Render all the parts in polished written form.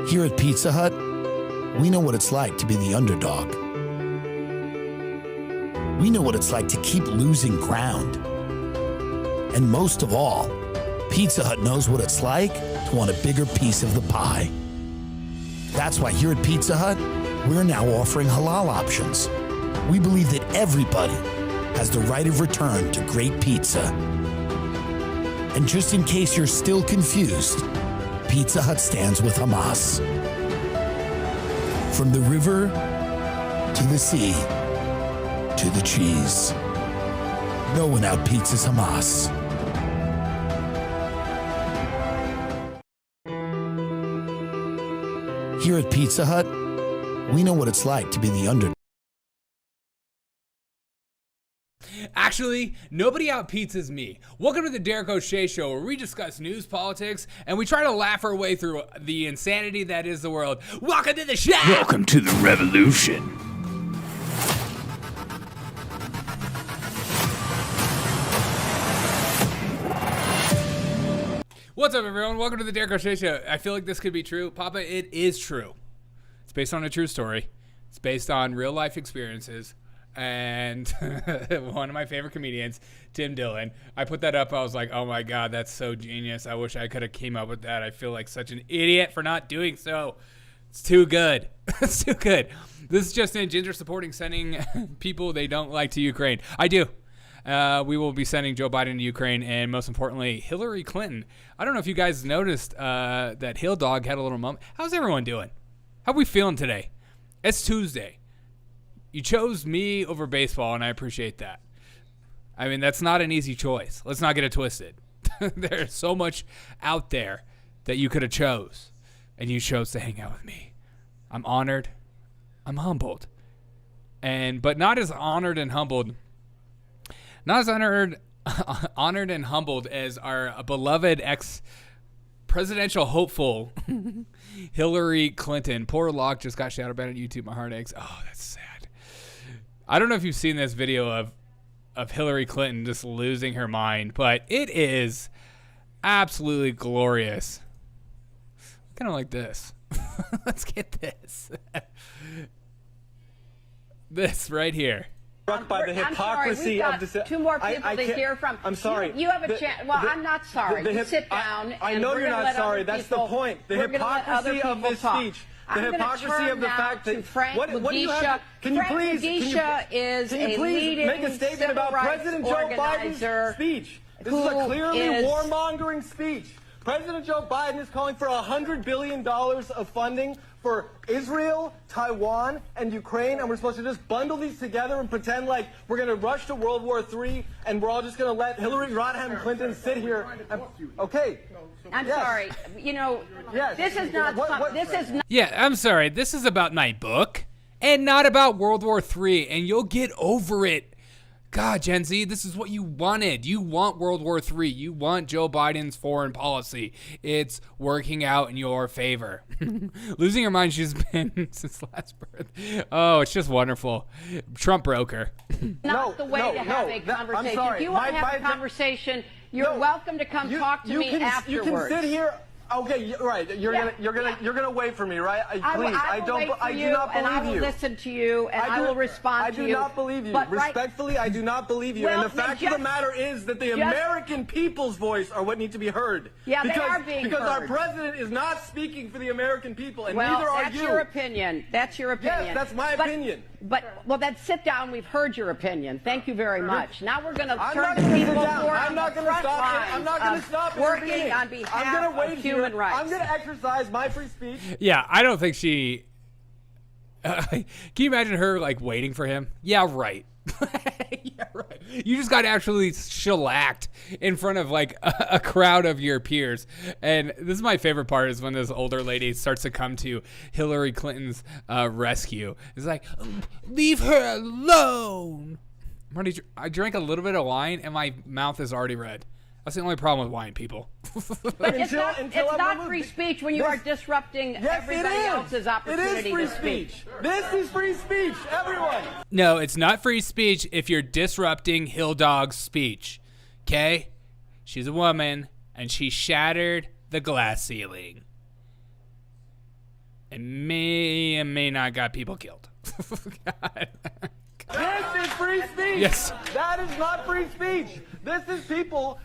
Here at Pizza Hut, we know what it's like to be the underdog. We know what it's like to keep losing ground. And most of all, Pizza Hut knows what it's like to want a bigger piece of the pie. That's why here at Pizza Hut, we're now offering halal options. We believe that everybody has the right of return to great pizza. And just in case you're still confused, Pizza Hut stands with Hamas. From the river to the sea to the cheese, no one out-pizzas Hamas. Here at Pizza Hut, we know what it's like to be the underdog. Actually, nobody out-pizzas me. Welcome to the Derek O'Shea Show, where we discuss news, politics, and we try to laugh our way through the insanity that is the world. Welcome to the show! Welcome to the revolution. What's up, everyone? Welcome to the Derek O'Shea Show. I feel like this could be true. Papa, it is true. It's based on a true story. It's based on real-life experiences. And one of my favorite comedians, Tim Dillon, I put that up. I was like, oh my God, that's so genius. I wish I could have came up with that. I feel like such an idiot for not doing so. It's too good. It's too good. This is just in Ginger supporting sending people they don't like to Ukraine. I do. We will be sending Joe Biden to Ukraine, and most importantly, Hillary Clinton. I don't know if you guys noticed that Hill Dog had a little moment. How's everyone doing? How are we feeling today? It's Tuesday. You chose me over baseball, and I appreciate that. I mean, that's not an easy choice. Let's not get it twisted. There's so much out there that you could have chose, and you chose to hang out with me. I'm honored. I'm humbled. But not as honored and humbled. Not as honored and humbled as our beloved ex-presidential hopeful, Hillary Clinton. Poor Locke just got shouted about on YouTube. My heart aches. Oh, that's sad. I don't know if you've seen this video of Hillary Clinton just losing her mind, but it is absolutely glorious. Kind of like this. Let's get this. This right here. By the hypocrisy of the two more people to hear from. I'm sorry. You have a chance. Well, I'm not sorry. You sit down. I know you're not sorry. That's the point. The hypocrisy of this speech. The hypocrisy of the fact that what do you have? Can you please make a statement about President Joe Biden's speech? This is a clearly warmongering speech. President Joe Biden is calling for $100 billion of funding for Israel, Taiwan, and Ukraine, and we're supposed to just bundle these together and pretend like we're going to rush to World War III, and we're all just going to let Hillary Rodham Clinton sit here. Okay. I'm sorry. You know, this is not. This is not. Yeah, I'm sorry. This is about my book, and not about World War III, and you'll get over it. God, Gen Z, this is what you wanted. You want World War III. You want Joe Biden's foreign policy. It's working out in your favor. Losing her mind, she's been since last birth. Oh, it's just wonderful. Trump broke her. Not the way to have a conversation. I'm sorry. If you want to have a conversation, you're welcome to come talk to me afterwards. You can sit here. Okay, right. You're gonna wait for me, right? Please, I do not believe you. And I will listen to you, and I will respond to you. I do not believe you. Respectfully, I do not believe you. And the fact of the matter is that the American people's voice are what need to be heard. Yeah, they are being heard. Because our president is not speaking for the American people, and neither are you. That's your opinion. That's your opinion. Yes, that's my opinion. Well, then sit down. We've heard your opinion. Thank you very much. Now we're going to turn to people who are on the front lines. I'm not going to stop working on behalf of human rights. I'm going to exercise my free speech. Yeah, I don't think she... can you imagine her, like, waiting for him? Yeah, right. Yeah, right. You just got actually shellacked in front of, like, a crowd of your peers. And this is my favorite part is when this older lady starts to come to Hillary Clinton's rescue. It's like, leave her alone. I drank a little bit of wine, and my mouth is already red. That's the only problem with wine, people. But it's not free speech when you are disrupting everybody else's opportunity to speak. This is free speech, everyone. No, it's not free speech if you're disrupting Hill Dog's speech. Okay? She's a woman, and she shattered the glass ceiling. may not got people killed. God. This is free speech. Yes. That is not free speech. This is people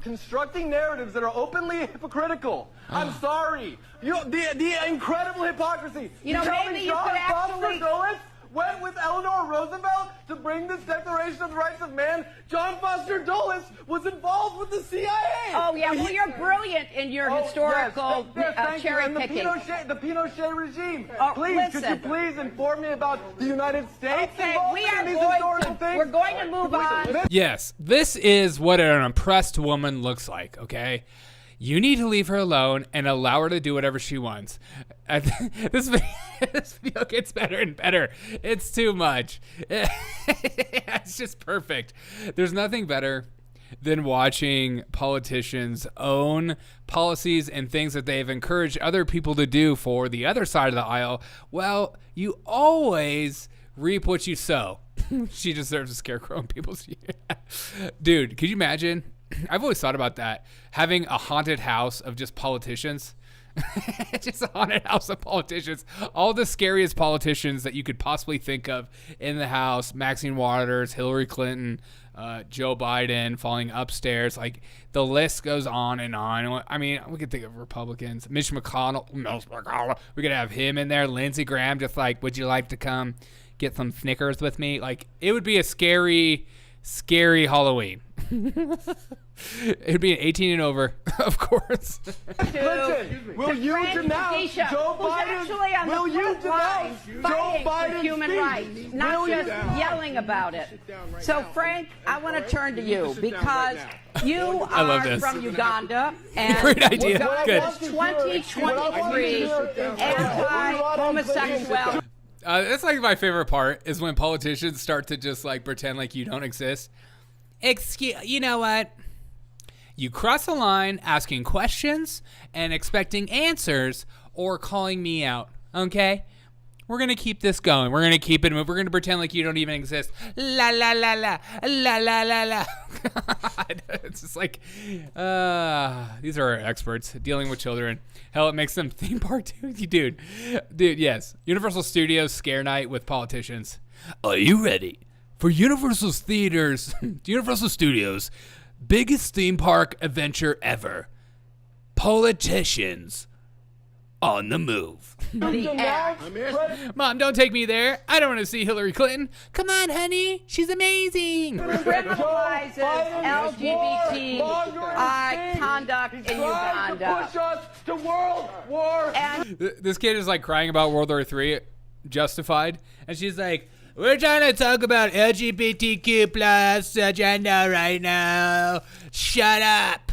constructing narratives that are openly hypocritical. I'm sorry. The incredible hypocrisy. You know, tell maybe me you John could Foster actually- Dulles went with Eleanor Roosevelt to bring this Declaration of the Rights of Man. John Foster Dulles was involved with the CIA. Oh, yeah. Well, you're brilliant in your historical thank you. cherry And picking. the Pinochet regime. Oh, Please, could you listen. please inform me about the United States Okay, involvement in these historical things? we're going to move on. Yes, this is what an oppressed woman looks like, okay? You need to leave her alone and allow her to do whatever she wants. This video gets better and better. It's too much. It's just perfect. There's nothing better than watching politicians own policies and things that they've encouraged other people to do for the other side of the aisle. Well, you always reap what you sow. She deserves a scarecrow in people's Dude, could you imagine? I've always thought about that. Having a haunted house of just politicians. Just a haunted house of politicians. All the scariest politicians that you could possibly think of in the house. Maxine Waters, Hillary Clinton, Joe Biden falling upstairs. Like, the list goes on and on. I mean, we could think of Republicans. Mitch McConnell. We could have him in there. Lindsey Graham just like, would you like to come get some Snickers with me? Like, it would be a scary Halloween. It'd be an 18 and over, of course. Listen, will you denounce Joe Biden? Will you denounce Joe Biden's human speech? rights, not just yelling about it. So, Frank, I want to turn to you because you love are this. from Uganda, and Great idea. Good. 2023 anti-homosexual. That's like my favorite part is when politicians start to just like pretend like you don't exist. You know what? You cross a line asking questions and expecting answers or calling me out, okay? We're going to keep this going. We're going to keep it moving. We're going to pretend like you don't even exist. La, la, la, la, la, la, la, la. God, it's just like, these are our experts dealing with children. Hell, it makes them theme park too. Dude, yes. Universal Studios scare night with politicians. Are you ready for Universal Studios' biggest theme park adventure ever? Politicians on the move. Mom, don't take me there. I don't want to see Hillary Clinton. Come on, honey. She's amazing. Criminalizes LGBTI conduct in Uganda. Push us to World War. This kid is like crying about World War III, justified, and she's like, we're trying to talk about LGBTQ plus agenda right now. Shut up.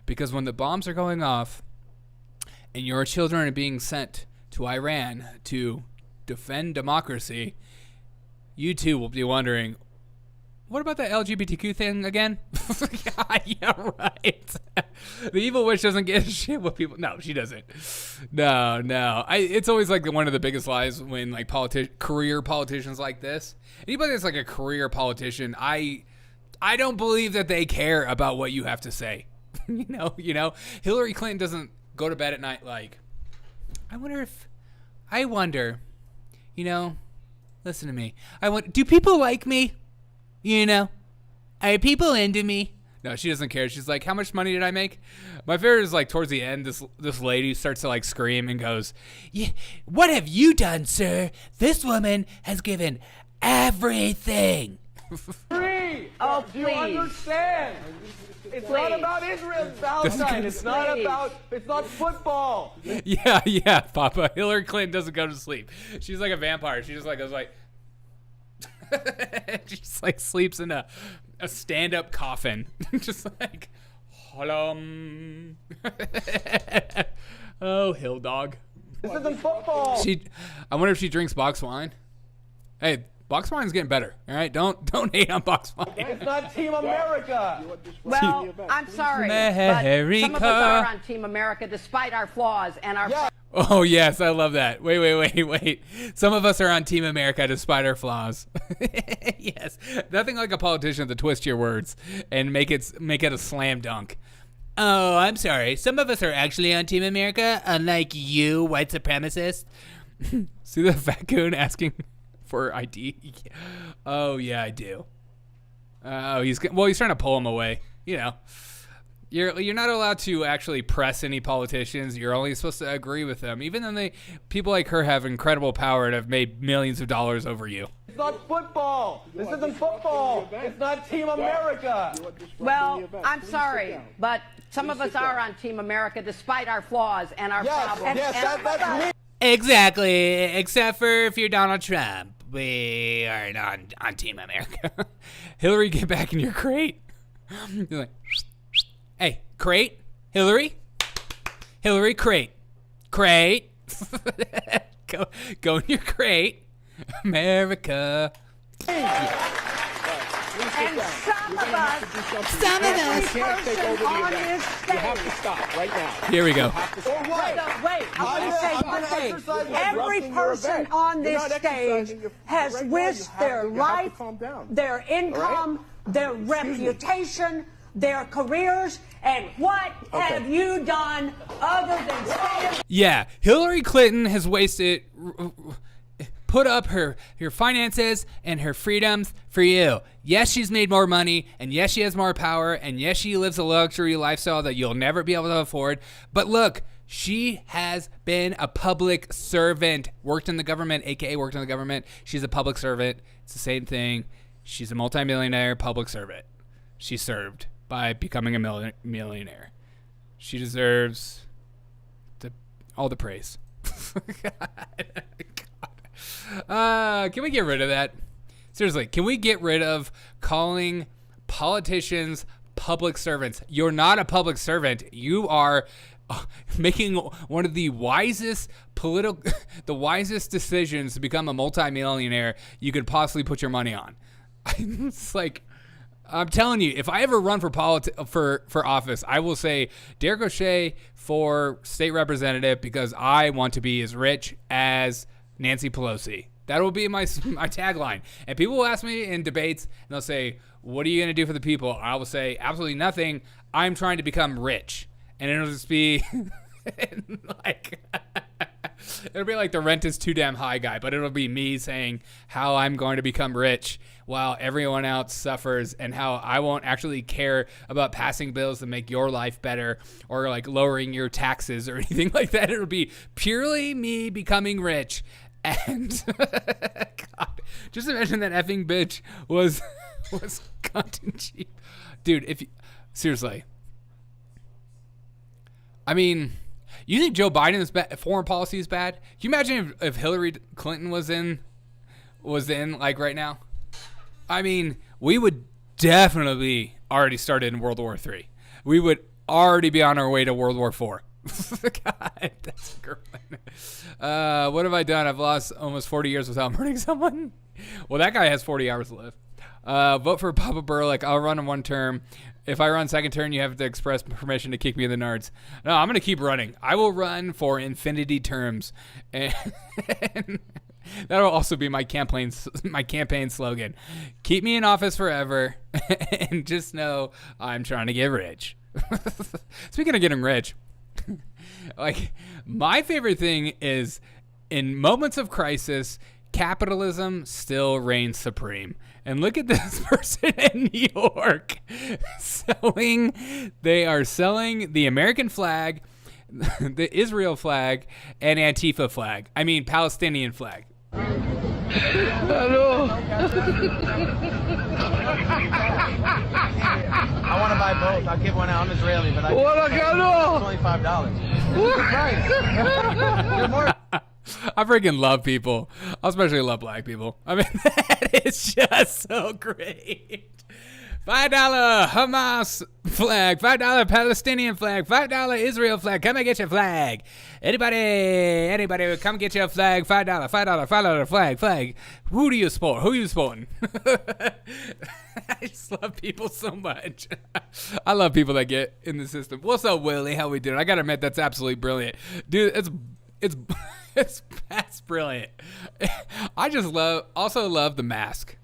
Because when the bombs are going off and your children are being sent to Iran to defend democracy, you too will be wondering, what about that LGBTQ thing again? Yeah, right. The evil witch doesn't give a shit what people... No, she doesn't. No. It's always like one of the biggest lies when like career politicians like this. Anybody that's like a career politician, I don't believe that they care about what you have to say. You know, Hillary Clinton doesn't go to bed at night like, I wonder, listen to me. Do people like me? Are people into me? No, she doesn't care. She's like, how much money did I make? My favorite is like towards the end, this lady starts to like scream and goes, yeah, what have you done, sir? This woman has given everything. Free. Oh, Do you please. understand? It's not about Israel's Palestine. It's not football. Yeah, Papa. Hillary Clinton doesn't go to sleep. She's like a vampire. She just like goes like, she just like sleeps in a stand-up coffin. Just like, oh, hill dog. This isn't football. I wonder if she drinks box wine. Hey, box wine's getting better. All right, don't hate on box wine. It's not Team America. Well, I'm sorry, but some of us are on Team America despite our flaws and our... Yeah. Oh, yes, I love that. Wait. Some of us are on Team America despite our flaws. Yes. Nothing like a politician to twist your words and make it a slam dunk. Oh, I'm sorry. Some of us are actually on Team America, unlike you, white supremacists. See the fat coon asking for ID? Oh, yeah, I do. Oh, he's trying to pull him away. You know, you're not allowed to actually press any politicians. You're only supposed to agree with them, even though people like her have incredible power and have made millions of dollars over you. It's not football. This isn't football. It's not Team America. Well, I'm sorry, but some of us are on Team America despite our flaws and our problems. Yes, that's me. Exactly, except for if you're Donald Trump. We are not on Team America. Hillary, get back in your crate. You're like, hey, crate, Hillary, crate, go in your crate, America. And some of us, you can't take over the event. You have to stop right now. Here we go. Wait, I want to say one thing. Every person on this stage has risked their life, their income, their reputation, their careers, and what have you done other than stand? Yeah, Hillary Clinton has put up her finances and her freedoms for you. Yes, she's made more money, and yes, she has more power, and yes, she lives a luxury lifestyle that you'll never be able to afford. But look, she has been a public servant, worked in the government, aka worked in the government. She's a public servant. It's the same thing. She's a multimillionaire public servant. She served by becoming a millionaire. She deserves all the praise. Can we get rid of that? Seriously, can we get rid of calling politicians public servants? You're not a public servant. You are making one of the wisest decisions to become a multimillionaire you could possibly put your money on. It's like, I'm telling you, if I ever run for office, I will say Derek O'Shea for state representative because I want to be as rich as Nancy Pelosi. That will be my tagline. And people will ask me in debates, and they'll say, what are you going to do for the people? I will say, absolutely nothing. I'm trying to become rich. And it'll just be like, it'll be like the rent is too damn high guy, but it'll be me saying how I'm going to become rich while everyone else suffers, and how I won't actually care about passing bills to make your life better or like lowering your taxes or anything like that. It'll be purely me becoming rich. And God, just imagine that effing bitch was content cheap. Dude, seriously. I mean, you think Joe Biden's foreign policy is bad? Can you imagine if Hillary Clinton was in like right now? I mean, we would definitely already started in World War III. We would already be on our way to World War IV. God, that's a girl. What have I done? I've lost almost 40 years without murdering someone. Well, that guy has 40 hours to live. Vote for Papa Burlick. I'll run in one term. If I run second term, you have to express permission to kick me in the nards. No, I'm going to keep running. I will run for infinity terms. And that'll also be my campaign slogan. Keep me in office forever. And just know I'm trying to get rich. Speaking of getting rich, like, my favorite thing is in moments of crisis, capitalism still reigns supreme. And look at this person in New York they are selling the American flag, the Israel flag, and Antifa flag. I mean, Palestinian flag. Hello. I want to buy both. I'll give one out. I'm Israeli, but it's $25. I freaking love people. I especially love black people. I mean, that is just so great. $5 Hamas flag, $5 Palestinian flag, $5 Israel flag. Come and get your flag. Anybody, come get your flag. $5 flag. Who do you support? Who are you supporting? I just love people so much. I love people that get in the system. What's up, Willie? How we doing? I gotta admit, that's absolutely brilliant, dude. That's brilliant. I just also love the mask.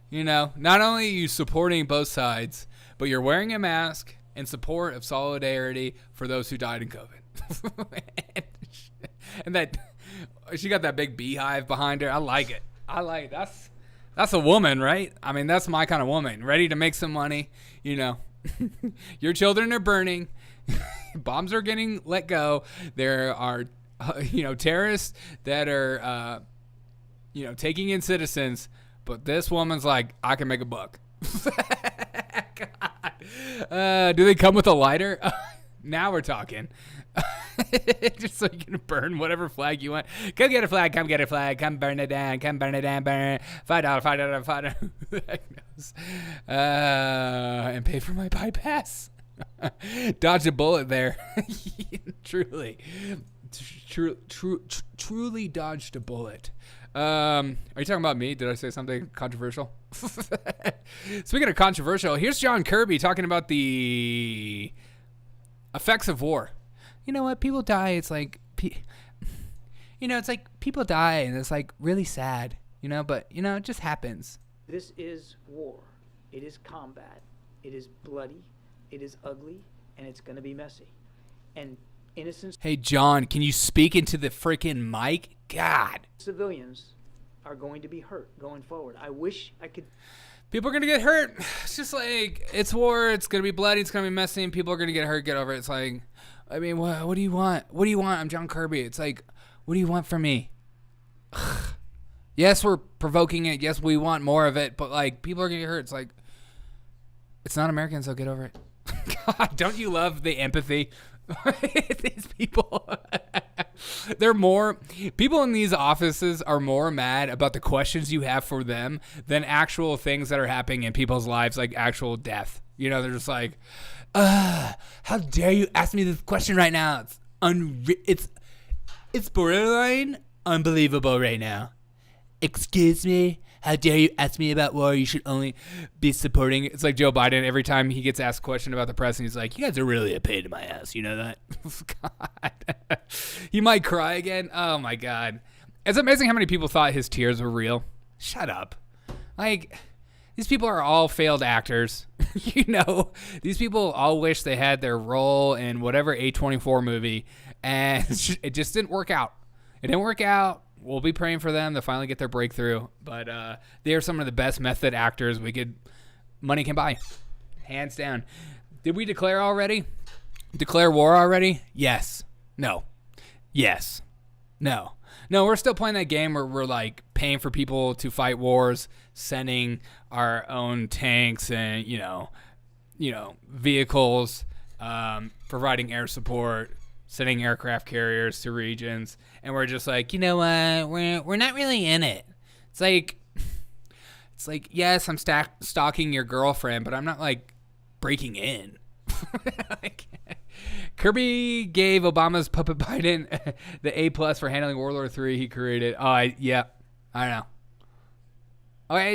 You know, not only are you supporting both sides, but you're wearing a mask in support of solidarity for those who died in COVID. And that she got that big beehive behind her. I like it. That's a woman, right? I mean, that's my kind of woman, ready to make some money. You know, your children are burning. Bombs are getting let go. There are, terrorists that are, taking in citizens. But this woman's like, I can make a buck. Do they come with a lighter? Now we're talking. Just so you can burn whatever flag you want. Come get a flag. Come get a flag. Come burn it down. Come burn it down. Burn it. $5. $5. Who the heck knows? And pay for my bypass. Dodged a bullet there. Truly dodged a bullet. Are you talking about me? Did I say something controversial? Speaking of controversial, here's John Kirby talking about the effects of war. You know what? People die. It's like, it's like people die and it's like really sad, but it just happens. This is war. It is combat. It is bloody. It is ugly, and it's going to be messy. And innocent. Hey, John, can you speak into the freaking mic? God. Civilians are going to be hurt going forward. I wish I could. People are going to get hurt. It's just like, it's war. It's going to be bloody. It's going to be messy, and people are going to get hurt. Get over it. It's like, I mean, what do you want? What do you want? I'm John Kirby. It's like, what do you want from me? Yes, we're provoking it. Yes, we want more of it. But, like, people are going to get hurt. It's like, it's not American, so get over it. God, don't you love the empathy? These people, people in these offices are more mad about the questions you have for them than actual things that are happening in people's lives, like actual death. They're just like, how dare you ask me this question right now? It's borderline unbelievable right now. Excuse me? How dare you ask me about war? You should only be supporting. It's like Joe Biden. Every time he gets asked a question about the press, and he's like, you guys are really a pain in my ass. You know that? God. He might cry again. Oh, my God. It's amazing how many people thought his tears were real. Shut up. Like, these people are all failed actors. These people all wish they had their role in whatever A24 movie, and it just didn't work out. It didn't work out. We'll be praying for them to finally get their breakthrough. But they are some of the best method actors money can buy. Hands down. Did we declare already? Declare war already? Yes. No. Yes. No. No, we're still playing that game where we're like paying for people to fight wars, sending our own tanks and, vehicles, providing air support, sending aircraft carriers to regions, and we're just like, we're not really in it. It's like, yes, I'm stalking your girlfriend, but I'm not like breaking in. Kirby gave Obama's puppet Biden the A+ for handling World War III he created. I don't know.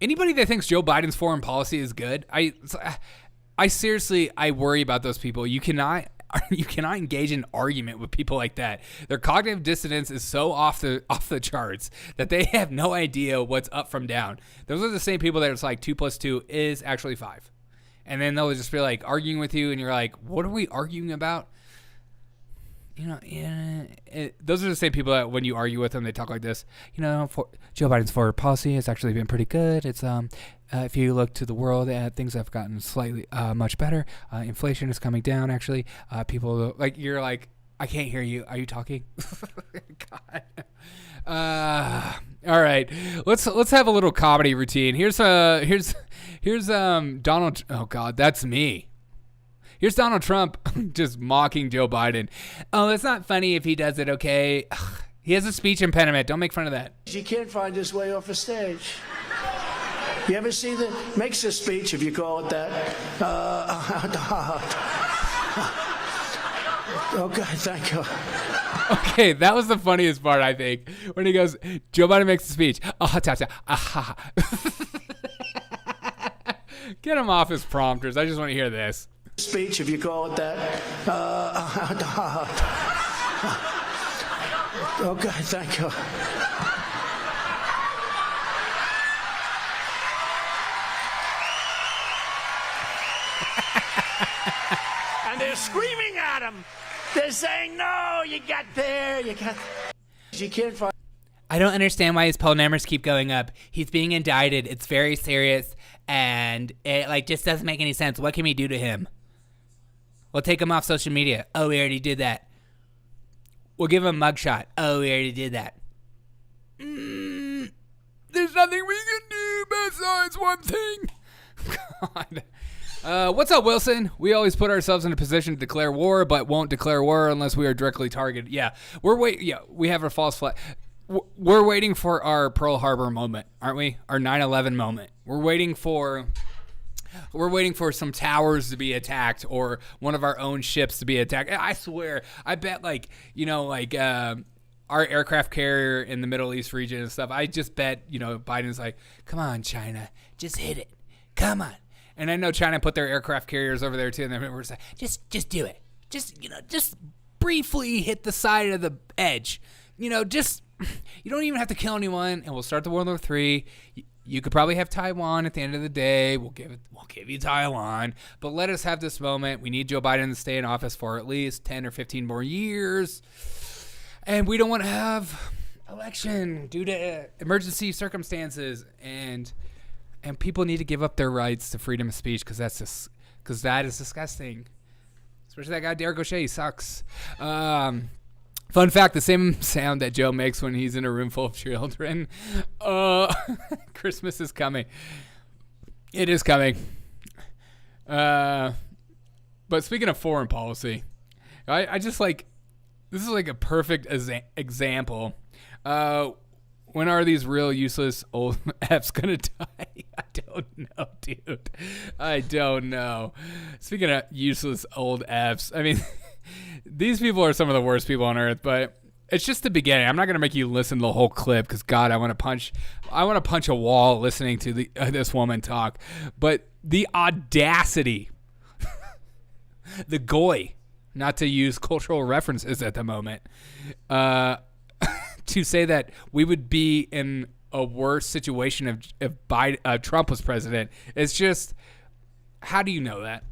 Anybody that thinks Joe Biden's foreign policy is good, I seriously worry about those people. You cannot engage in argument with people like that. Their cognitive dissonance is so off the charts that they have no idea what's up from down. Those are the same people that it's like 2 + 2 is actually 5. And then they'll just be like arguing with you and you're like, what are we arguing about? Those are the same people that when you argue with them, they talk like this. Joe Biden's foreign policy has actually been pretty good. It's if you look to the world, things have gotten slightly much better. Inflation is coming down. Actually, people like you're like, I can't hear you. Are you talking? God. All right, let's have a little comedy routine. Here's Donald. Oh God, that's me. Here's Donald Trump just mocking Joe Biden. Oh, it's not funny if he does it, okay? He has a speech impediment. Don't make fun of that. He can't find his way off a stage. You ever see makes a speech, if you call it that. Okay, thank you. Okay, that was the funniest part, I think. When he goes, Joe Biden makes a speech. Get him off his prompters. I just want to hear this. Speech, if you call it that. Okay, thank you. They're screaming at him. They're saying, no, you got there. You can't find. I don't understand why his poll numbers keep going up. He's being indicted. It's very serious, and it just doesn't make any sense. What can we do to him? We'll take him off social media. Oh, we already did that. We'll give him a mugshot. Oh, we already did that. There's nothing we can do besides one thing. God. What's up, Wilson? We always put ourselves in a position to declare war, but won't declare war unless we are directly targeted. Yeah, we have a false flag. We're waiting for our Pearl Harbor moment, aren't we? Our 9/11 moment. We're waiting for some towers to be attacked or one of our own ships to be attacked. I swear, I bet our aircraft carrier in the Middle East region and stuff, I just bet, Biden's like, come on, China, just hit it. Come on. And I know China put their aircraft carriers over there too, and we're just like, just do it. Just briefly hit the side of the edge. You don't even have to kill anyone, and we'll start the World War III. You could probably have Taiwan at the end of the day. We'll give you Taiwan, but let us have this moment. We need Joe Biden to stay in office for at least 10 or 15 more years, and we don't want to have election due to emergency circumstances, and people need to give up their rights to freedom of speech because that is disgusting. Especially that guy Derek O'Shea, he sucks. Fun fact, the same sound that Joe makes when he's in a room full of children. Christmas is coming. It is coming. But speaking of foreign policy, I just this is like a perfect example. When are these real useless old F's going to die? I don't know, dude. I don't know. Speaking of useless old F's, I mean... These people are some of the worst people on earth, but it's just the beginning. I'm not going to make you listen to the whole clip because, God, I want to punch a wall listening to this woman talk. But the audacity, the goy, not to use cultural references at the moment, to say that we would be in a worse situation if Trump was president. It's just, how do you know that?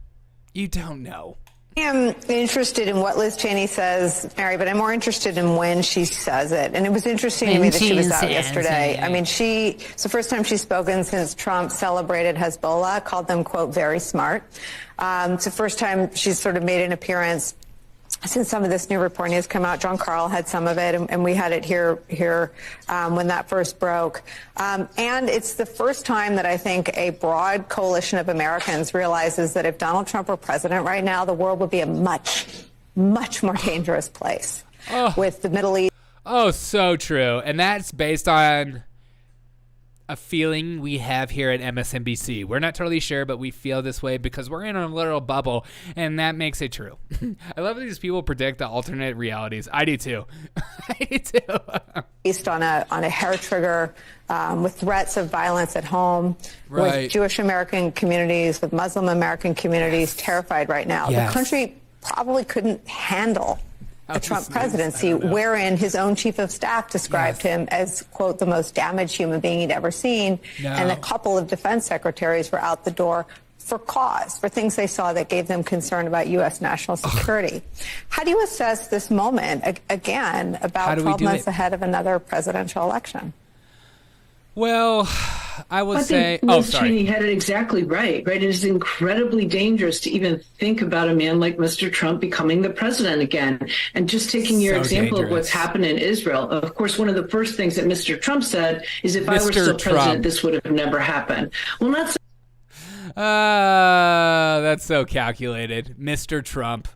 You don't know. I am interested in what Liz Cheney says, Mary, but I'm more interested in when she says it. And it was interesting to me that she was out yesterday. I mean, it's the first time she's spoken since Trump celebrated Hezbollah, called them, quote, very smart. It's the first time she's sort of made an appearance since some of this new reporting has come out. John Carl had some of it, and we had it here when that first broke. And it's the first time that I think a broad coalition of Americans realizes that if Donald Trump were president right now, the world would be a much, much more dangerous place with the Middle East. Oh, so true. And that's based on a feeling we have here at MSNBC. We're not totally sure, but we feel this way because we're in a literal bubble, and that makes it true. I love that these people predict the alternate realities. I do too. I do too. Based on a hair trigger, with threats of violence at home, right. With Jewish American communities, with Muslim American communities terrified right now. Yes. The country probably couldn't handle a Trump presidency, wherein his own chief of staff described him as, quote, the most damaged human being he'd ever seen. No. And a couple of defense secretaries were out the door for cause, for things they saw that gave them concern about U.S. national security. How do you assess this moment, again, about 12 months ahead of another presidential election? Well, I would say... Liz Cheney had it exactly right? It is incredibly dangerous to even think about a man like Mr. Trump becoming the president again. And just taking your example of what's happened in Israel, of course, one of the first things that Mr. Trump said is, if I were still president, this would have never happened. Well, that's so calculated. Mr. Trump.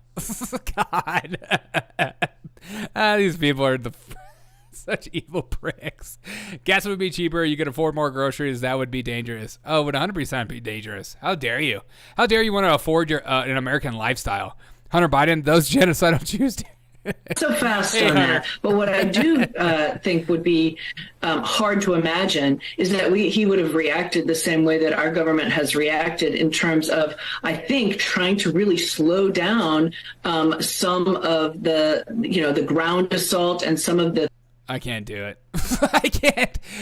God. These people are such evil pricks. Gas would be cheaper. You could afford more groceries. That would be dangerous. Oh, it would 100% be dangerous. How dare you? How dare you want to afford an American lifestyle? Hunter Biden, those genocidal Jews. So fast on that. But what I do think would be hard to imagine is that he would have reacted the same way that our government has reacted, in terms of, I think, trying to really slow down some of the ground assault and some of the... I can't do it.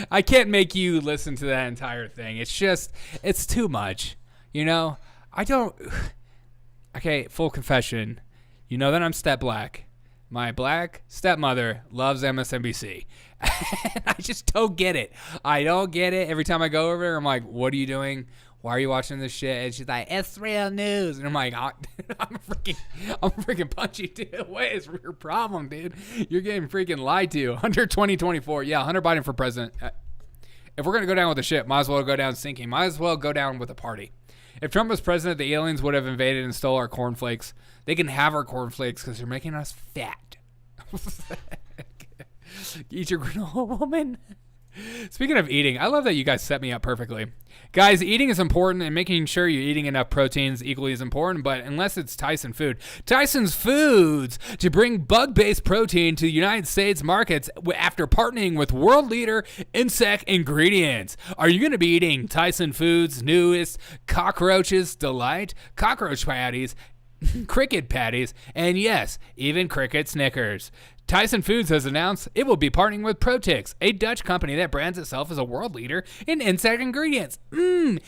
I can't make you listen to that entire thing. It's too much. Okay, full confession. You know that I'm step black. My black stepmother loves MSNBC. I just don't get it. I don't get it. Every time I go over there, I'm like, what are you doing? Why are you watching this shit? And she's like, it's real news. And I'm like, I'm freaking punchy, dude. What is your problem, dude? You're getting freaking lied to. Hunter 2024. Yeah, Hunter Biden for president. If we're going to go down with the ship, might as well go down sinking. Might as well go down with a party. If Trump was president, the aliens would have invaded and stole our cornflakes. They can have our cornflakes because they're making us fat. Eat your granola, woman. Speaking of eating, I love that you guys set me up perfectly. Guys, eating is important, and making sure you're eating enough proteins equally is important, but unless it's Tyson Foods to bring bug-based protein to the United States markets after partnering with world leader Insect Ingredients. Are you going to be eating Tyson Foods' newest Cockroach's Delight? Cockroach patties, cricket patties, and yes, even cricket Snickers. Tyson Foods has announced it will be partnering with Protix, a Dutch company that brands itself as a world leader in insect ingredients. Yum!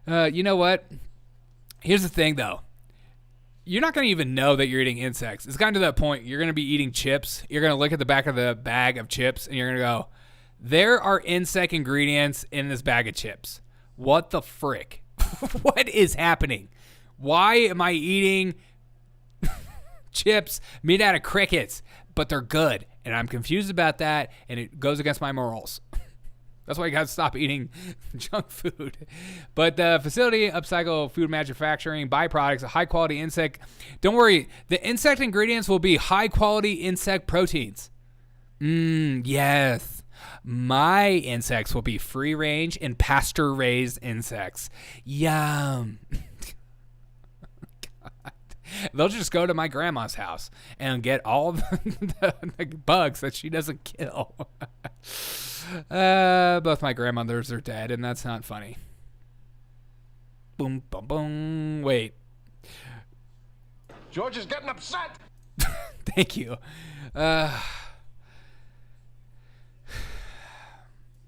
God. You know what? Here's the thing, though. You're not going to even know that you're eating insects. It's gotten to that point. You're going to be eating chips. You're going to look at the back of the bag of chips, and you're going to go, there are insect ingredients in this bag of chips. What the frick? What is happening? Why am I eating chips made out of crickets, but they're good? And I'm confused about that, and it goes against my morals. That's why you got to stop eating junk food. But the facility upcycle food manufacturing byproducts of high-quality insect. Don't worry, the insect ingredients will be high-quality insect proteins. Yes. My insects will be free-range and pasture-raised insects. Yum. God. They'll just go to my grandma's house and get all the bugs that she doesn't kill. Both my grandmothers are dead, and that's not funny. Boom, boom, boom. Wait. George is getting upset. Thank you.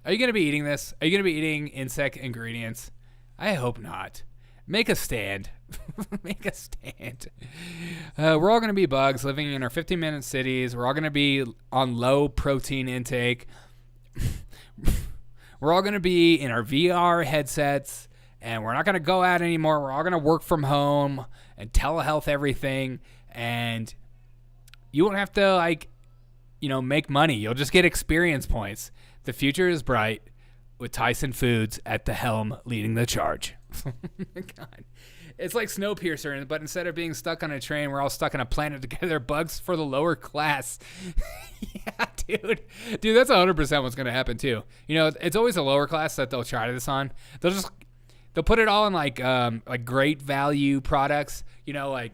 Are you going to be eating this? Are you going to be eating insect ingredients? I hope not. Make a stand. Make a stand. We're all going to be bugs living in our 15-minute cities. We're all going to be on low protein intake. We're all going to be in our VR headsets, and we're not going to go out anymore. We're all going to work from home and telehealth everything, and you won't have to, make money. You'll just get experience points. The future is bright with Tyson Foods at the helm leading the charge. God. It's like Snowpiercer, but instead of being stuck on a train, we're all stuck on a planet together. Bugs for the lower class. Yeah, dude. Dude, that's 100% what's going to happen, too. You know, it's always the lower class that they'll try this on. They'll put it all in, like great value products. You know, like,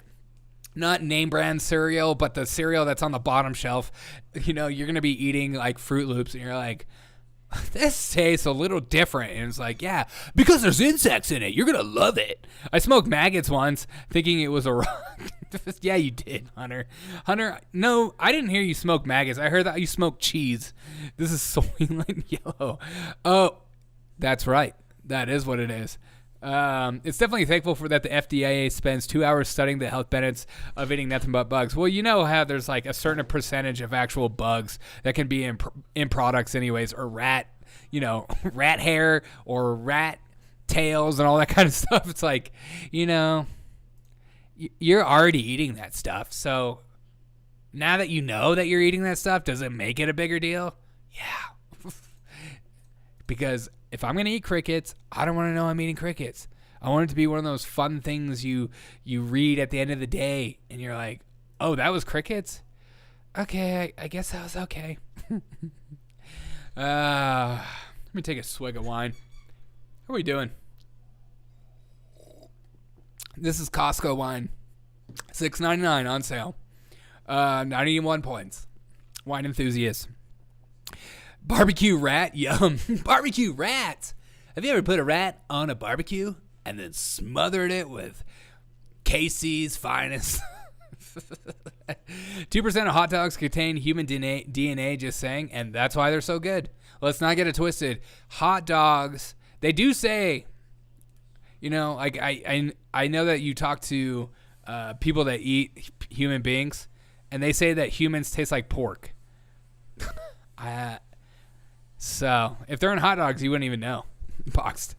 not name brand cereal, but the cereal that's on the bottom shelf. You know, you're going to be eating like Fruit Loops, and you're like, this tastes a little different. And it's like, yeah, because there's insects in it. You're going to love it. I smoked maggots once thinking it was a rock. Yeah, you did, Hunter. Hunter, no, I didn't hear you smoke maggots. I heard that you smoked cheese. This is Soylent Yellow. Oh, that's right. That is what it is. It's definitely thankful for that the FDA spends 2 hours studying the health benefits of eating nothing but bugs. Well, you know how there's like a certain percentage of actual bugs that can be in products anyways, or rat hair or rat tails and all that kind of stuff. It's like, you're already eating that stuff. So now that you know that you're eating that stuff, does it make it a bigger deal? Yeah. Because if I'm going to eat crickets, I don't want to know I'm eating crickets. I want it to be one of those fun things you read at the end of the day, and you're like, oh, that was crickets? Okay, I guess that was okay. Let me take a swig of wine. How are we doing? This is Costco wine. $6.99 on sale. 91 points. Wine enthusiasts. Barbecue rat, yum. Barbecue rats. Have you ever put a rat on a barbecue and then smothered it with KC's finest? 2% of hot dogs contain human DNA, just saying, and that's why they're so good. Let's not get it twisted. Hot dogs, they do say You know, like I know that you talk to people that eat human beings, and they say that humans taste like pork. So if they're in hot dogs, you wouldn't even know. Boxed.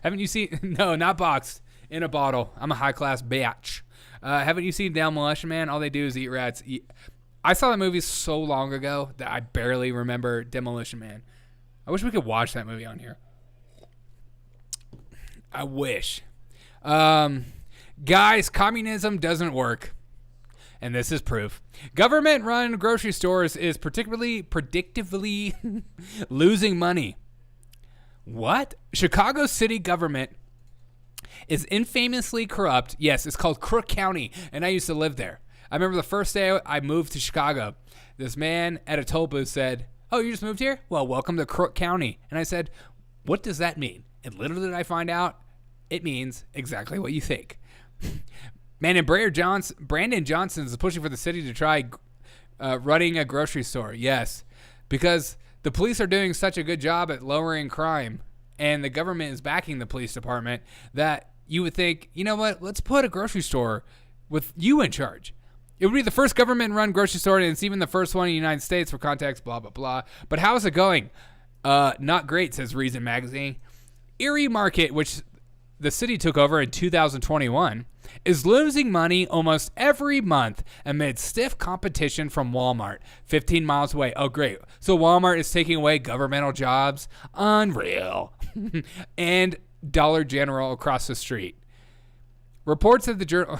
Haven't you seen? No, not boxed. In a bottle. I'm a high class bitch. Haven't you seen Demolition Man? All they do is eat rats. I saw that movie so long ago that I barely remember Demolition Man. I wish we could watch that movie on here. I wish. Guys, communism doesn't work. And this is proof. Government-run grocery stores is predictably losing money. What? Chicago city government is infamously corrupt. Yes, it's called Crook County, and I used to live there. I remember the first day I moved to Chicago, this man at a toll booth said, "Oh, you just moved here? Well, welcome to Crook County." And I said, "What does that mean?" And little did I find out, it means exactly what you think. Man, and Brandon Johnson is pushing for the city to try running a grocery store. Yes, because the police are doing such a good job at lowering crime, and the government is backing the police department, that you would think, you know what, let's put a grocery store with you in charge. It would be the first government-run grocery store, and it's even the first one in the United States for context, blah, blah, blah. But how is it going? Not great, says Reason Magazine. Erie Market, which the city took over in 2021, is losing money almost every month amid stiff competition from Walmart, 15 miles away. Oh, great. So Walmart is taking away governmental jobs? Unreal. And Dollar General across the street. Reports of the journal...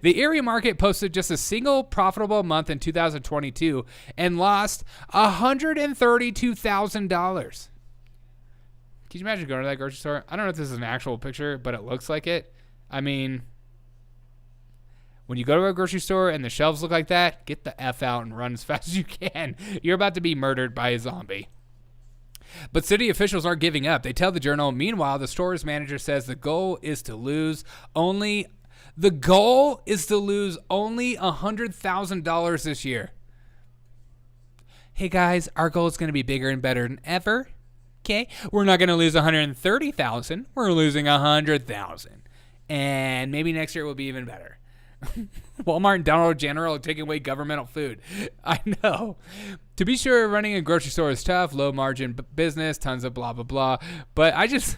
The Erie Market posted just a single profitable month in 2022 and lost $132,000. Can you imagine going to that grocery store? I don't know if this is an actual picture, but it looks like it. I mean, when you go to a grocery store and the shelves look like that, get the F out and run as fast as you can. You're about to be murdered by a zombie. But city officials aren't giving up. They tell the Journal, meanwhile, the store's manager says the goal is to lose only $100,000 this year. Hey guys, our goal is going to be bigger and better than ever. Okay, we're not going to lose 130,000. We're losing 100,000, and maybe next year will be even better. Walmart and Dollar General are taking away governmental food. I know. To be sure, running a grocery store is tough, low margin business, tons of blah blah blah. But I just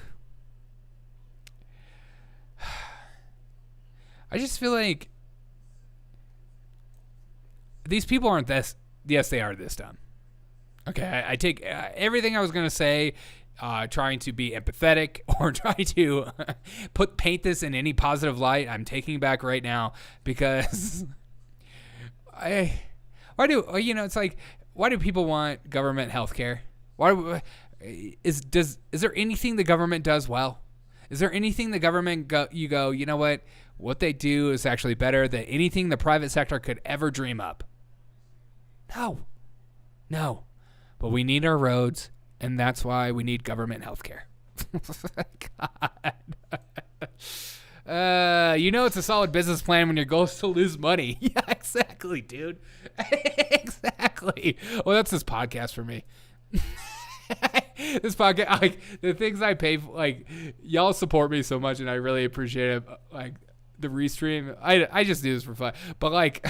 feel like these people aren't this. Yes, they are this dumb. Okay, I take everything I was going to say, trying to be empathetic or try to paint this in any positive light. I'm taking back right now because why do people want government health care? Is there anything the government does well? Is there anything the government you know what they do is actually better than anything the private sector could ever dream up? No. But we need our roads, and that's why we need government health care. God. It's a solid business plan when your goal is to lose money. Yeah, exactly, dude. Exactly. Well, that's this podcast for me. This podcast, like, the things I pay for, like, y'all support me so much, and I really appreciate it. Like, the restream, I just do this for fun. But, like...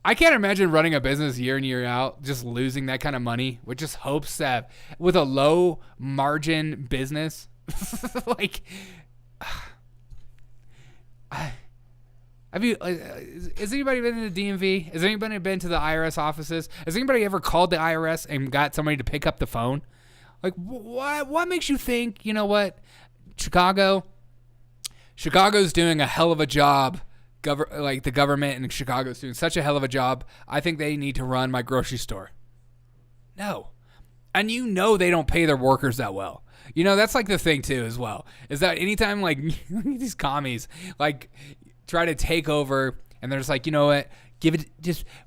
I can't imagine running a business year in, year out, just losing that kind of money with just hopes that with a low margin business, like, has anybody been to the DMV? Has anybody been to the IRS offices? Has anybody ever called the IRS and got somebody to pick up the phone? Like, what makes you think, you know what, Chicago's doing a hell of a job. The government in Chicago is doing such a hell of a job. I think they need to run my grocery store. No. And they don't pay their workers that well. That's like the thing too as well. Is that anytime like these commies like try to take over and they're just like, you know what?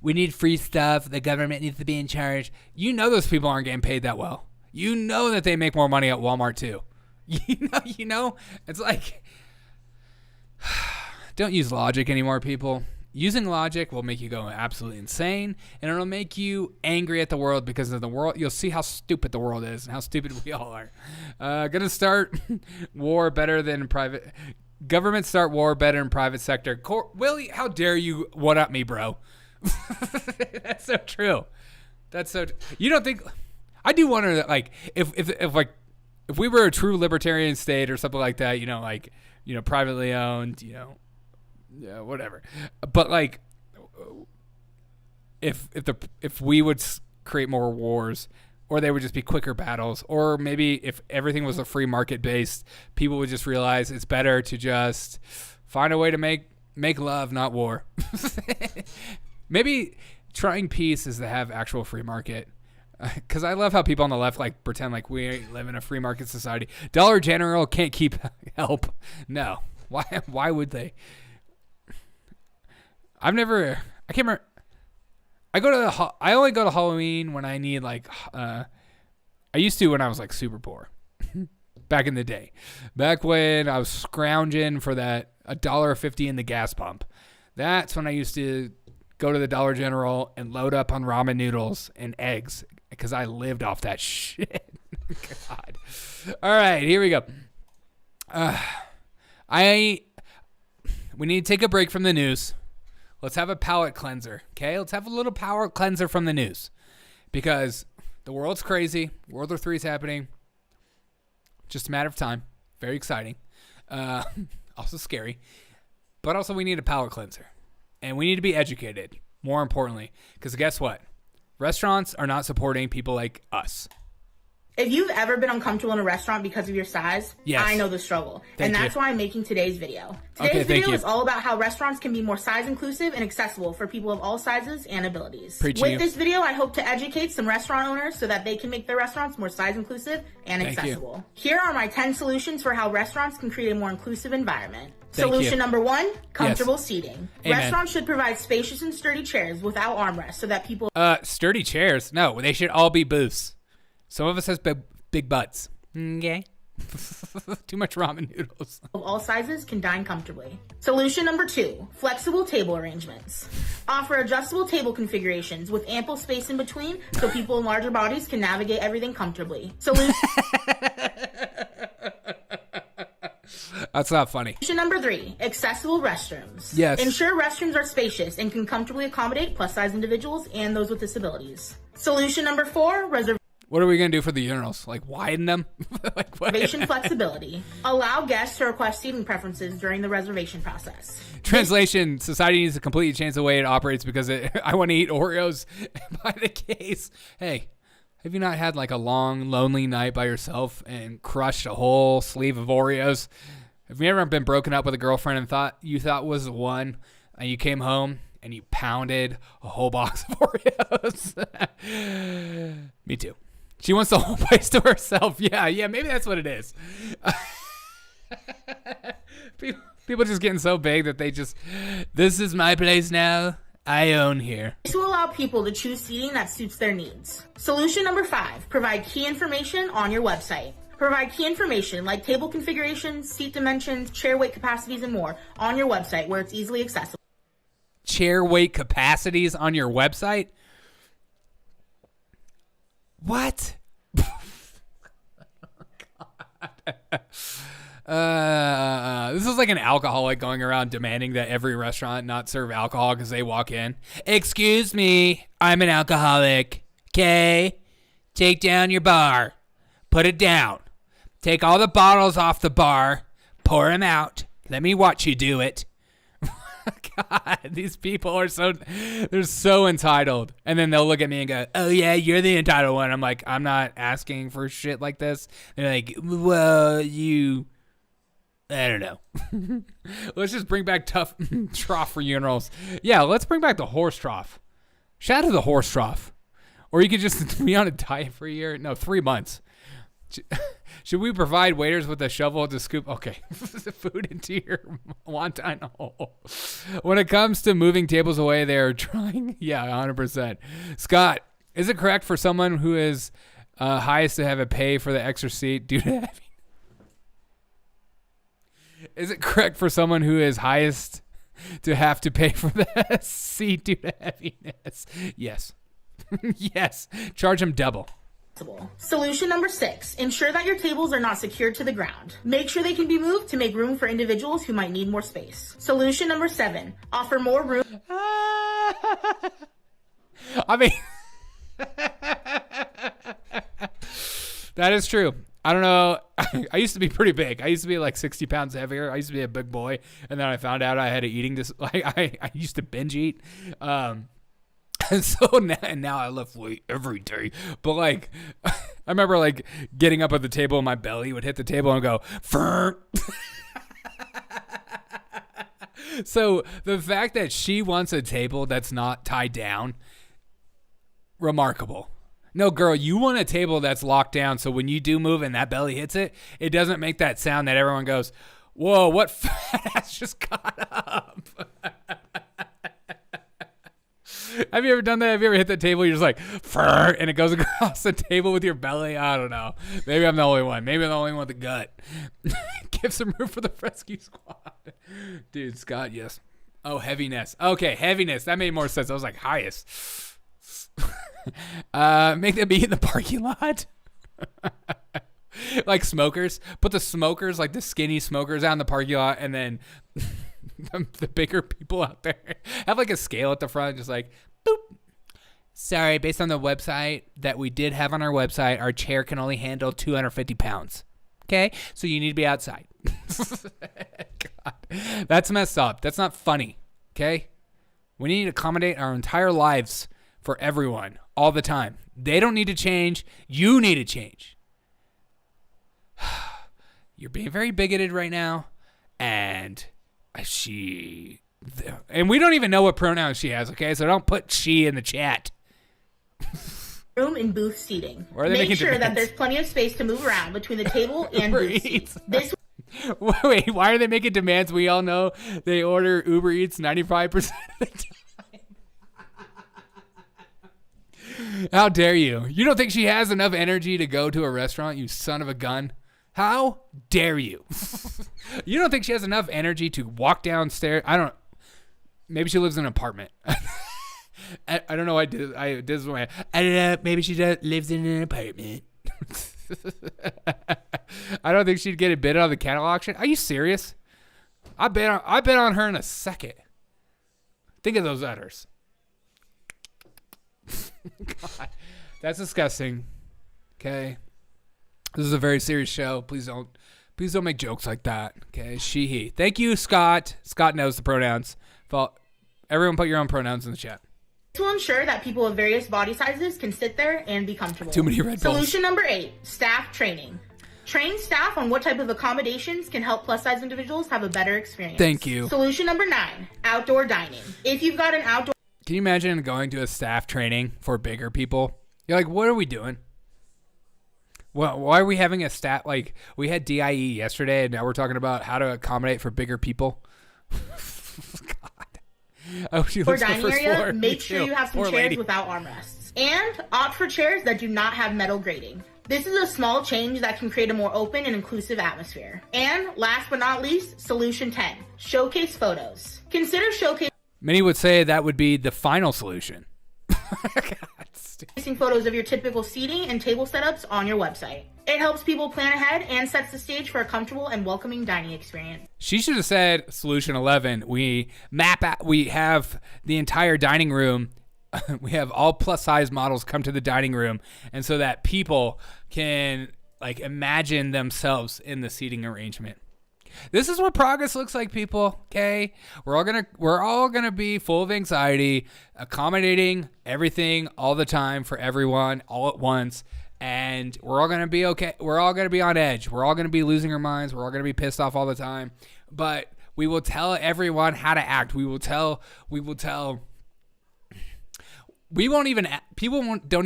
We need free stuff. The government needs to be in charge. Those people aren't getting paid that well. That they make more money at Walmart too. It's like... Don't use logic anymore, people. using logic will make you go absolutely insane, and it'll make you angry at the world because of the world. You'll see how stupid the world is and how stupid we all are. Gonna start war better than private. Government start war better than private sector. Willie, how dare you one-up me, bro? That's so true. That's so. You don't think? I do wonder that, like, if we were a true libertarian state or something like that, privately owned, yeah, whatever. But like, if we would create more wars, or they would just be quicker battles, or maybe if everything was a free market based, people would just realize it's better to just find a way to make love, not war. Maybe trying peace is to have actual free market. Because I love how people on the left like pretend like we live in a free market society. Dollar General can't keep help. No. Why would they? I can't remember. I only go to Halloween when I need I used to when I was like super poor. Back in the day. Back when I was scrounging for that $1.50 in the gas pump. That's when I used to go to the Dollar General and load up on ramen noodles and eggs because I lived off that shit. God. All right, here we go. We need to take a break from the news. Let's have a palate cleanser, okay? Let's have a little palate cleanser from the news because the world's crazy. World War III is happening. Just a matter of time. Very exciting. Also scary. But also we need a palate cleanser. And we need to be educated, more importantly. Because guess what? Restaurants are not supporting people like us. If you've ever been uncomfortable in a restaurant because of your size, yes. I know the struggle. And that's why I'm making today's video. Today's video is all about how restaurants can be more size inclusive and accessible for people of all sizes and abilities. With this video, I hope to educate some restaurant owners so that they can make their restaurants more size inclusive and accessible. Here are my 10 solutions for how restaurants can create a more inclusive environment. Solution number 1, comfortable seating. Amen. Restaurants should provide spacious and sturdy chairs without armrests so that people... Sturdy chairs? No, they should all be booths. Some of us has big butts. Okay. Too much ramen noodles. Of all sizes can dine comfortably. Solution number 2, flexible table arrangements. Offer adjustable table configurations with ample space in between so people in larger bodies can navigate everything comfortably. That's not funny. Solution number 3, accessible restrooms. Yes. Ensure restrooms are spacious and can comfortably accommodate plus-size individuals and those with disabilities. Solution number 4, what are we going to do for the urinals? Like widen them? Reservation flexibility. Allow guests to request seating preferences during the reservation process. Translation, society needs to completely change the way it operates because I want to eat Oreos by the case. Hey, have you not had like a long, lonely night by yourself and crushed a whole sleeve of Oreos? Have you ever been broken up with a girlfriend and thought was the one and you came home and you pounded a whole box of Oreos? Me too. She wants the whole place to herself. Yeah, maybe that's what it is. People just getting so big that this is my place now. I own here. This will allow people to choose seating that suits their needs. Solution number 5, provide key information on your website. Provide key information like table configurations, seat dimensions, chair weight capacities, and more on your website where it's easily accessible. Chair weight capacities on your website? What? This is like an alcoholic going around demanding that every restaurant not serve alcohol because they walk in. Excuse me, I'm an alcoholic. Okay? Take down your bar. Put it down. Take all the bottles off the bar. Pour them out. Let me watch you do it. God, these people are they're so entitled. And then they'll look at me and go, oh yeah, you're the entitled one. I'm like, I'm not asking for shit like this. They're like, well, I don't know. Let's just bring back tough trough for funerals. Yeah, let's bring back the horse trough. Shout out to the horse trough. Or you could just be on a diet for a year. No, 3 months. Should we provide waiters with a shovel to scoop food into your wonton hole? When it comes to moving tables away, they're trying. Yeah, 100%. Scott, is it correct for someone who is highest to have a pay for the extra seat due to having? Is it correct for someone who is highest to have to pay for the seat due to heaviness. Yes. Yes. Charge them double. Solution number 6, ensure that your tables are not secured to the ground. Make sure they can be moved to make room for individuals who might need more space. Solution number 7, offer more room. I mean, that is true. I don't know. I used to be pretty big. I used to be like 60 pounds heavier. I used to be a big boy. And then I found out I had a eating I used to binge eat. And so now I lift weight every day. But like, I remember like getting up at the table and my belly would hit the table and go, Fur. So the fact that she wants a table that's not tied down, remarkable. No, girl, you want a table that's locked down so when you do move and that belly hits it, it doesn't make that sound that everyone goes, whoa, what fat ass just got up? Have you ever done that? Have you ever hit the table? You're just like, Fur, and it goes across the table with your belly. I don't know. Maybe I'm the only one. Maybe I'm the only one with the gut. Give some room for the rescue squad. Dude, Scott, yes. Oh, heaviness. Okay, heaviness. That made more sense. I was like, highest. Make them be in the parking lot. Like smokers. Put the smokers, like the skinny smokers out in the parking lot, and then the bigger people out there have like a scale at the front, just like, boop. Sorry, based on the website that we did have on our website, our chair can only handle 250 pounds. Okay? So you need to be outside. God, that's messed up. That's not funny. Okay? We need to accommodate our entire lives for everyone all the time. They don't need to change. You need to change. You're being very bigoted right now. And we don't even know what pronouns she has, okay? So don't put she in the chat. Room and booth seating. Make sure that there's plenty of space to move around between the table and booth seats. Wait, why are they making demands? We all know they order Uber Eats 95% of the time. How dare you? You don't think she has enough energy to go to a restaurant, you son of a gun? How dare you? You don't think she has enough energy to walk downstairs? Maybe she lives in an apartment. I don't know why I don't know. Maybe she lives in an apartment. I don't think she'd get a bid on the cattle auction. Are you serious? I bet on her in a second. Think of those udders. God, that's disgusting. Okay. This is a very serious show. Please don't make jokes like that. Okay, she, he. Thank you, Scott. Scott knows the pronouns. Everyone put your own pronouns in the chat. This will ensure that people of various body sizes can sit there and be comfortable. Too many Red Bulls. Solution number 8, staff training. Train staff on what type of accommodations can help plus-size individuals have a better experience. Thank you. Solution number 9, outdoor dining. If you've got an outdoor... Can you imagine going to a staff training for bigger people? You're like, what are we doing? Well, why are we having a stat? Like, we had DIE yesterday, and now we're talking about how to accommodate for bigger people. God. Oh, she For looks on the dining first area, floor. make sure you have some Poor chairs lady. without armrests. And opt for chairs that do not have metal grating. This is a small change that can create a more open and inclusive atmosphere. And last but not least, solution 10, showcase photos. Consider Many would say that would be the final solution. showcasing photos of your typical seating and table setups on your website. It helps people plan ahead and sets the stage for a comfortable and welcoming dining experience. She should have said solution 11. We have the entire dining room. We have all plus size models come to the dining room, and so that people can like imagine themselves in the seating arrangement. This is what progress looks like, people. Okay, we're all gonna be full of anxiety, accommodating everything all the time for everyone all at once, and we're all gonna be okay. We're all gonna be on edge. We're all gonna be losing our minds. We're all gonna be pissed off all the time. But we will tell everyone how to act. Don't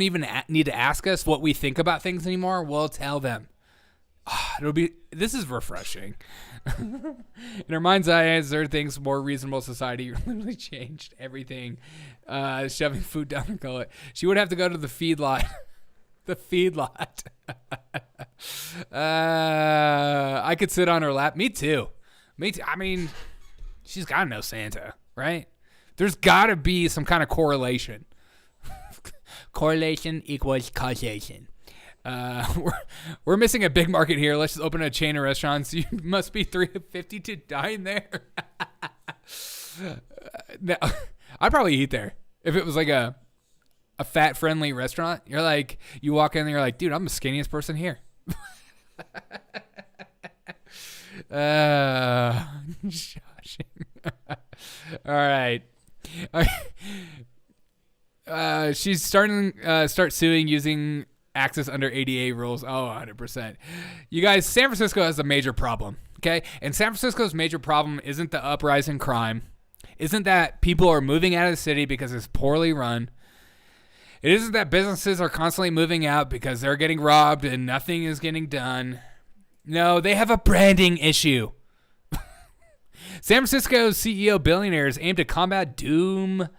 even need to ask us what we think about things anymore. We'll tell them. This is refreshing. In her mind's eye, there thinks more reasonable society literally changed everything. Shoving food down her gullet. She would have to go to the feedlot. The feedlot. I could sit on her lap. Me too. I mean, She's got to know Santa, right? There's got to be some kind of correlation. Correlation equals causation. We're missing a big market here. Let's just open a chain of restaurants. You must be 350 to dine there. No, I'd probably eat there if it was like a fat friendly restaurant. You're like, you walk in and you're like, dude, I'm the skinniest person here. All right. She's start suing using access under ADA rules. Oh, 100%. You guys, San Francisco has a major problem, okay? And San Francisco's major problem isn't the uprising crime. Isn't that people are moving out of the city because it's poorly run. It isn't that businesses are constantly moving out because they're getting robbed and nothing is getting done. No, they have a branding issue. San Francisco's CEO billionaires aim to combat doom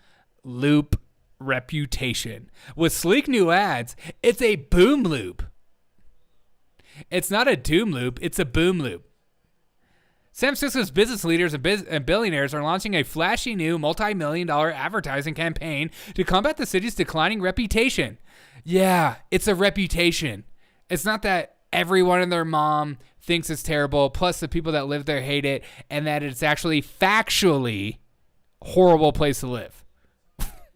loop reputation. With sleek new ads, it's a boom loop. It's not a doom loop, it's a boom loop. San Francisco's business leaders and billionaires are launching a flashy new multi-million-dollar advertising campaign to combat the city's declining reputation. Yeah, it's a reputation. It's not that everyone and their mom thinks it's terrible, plus the people that live there hate it, and that it's actually factually a horrible place to live.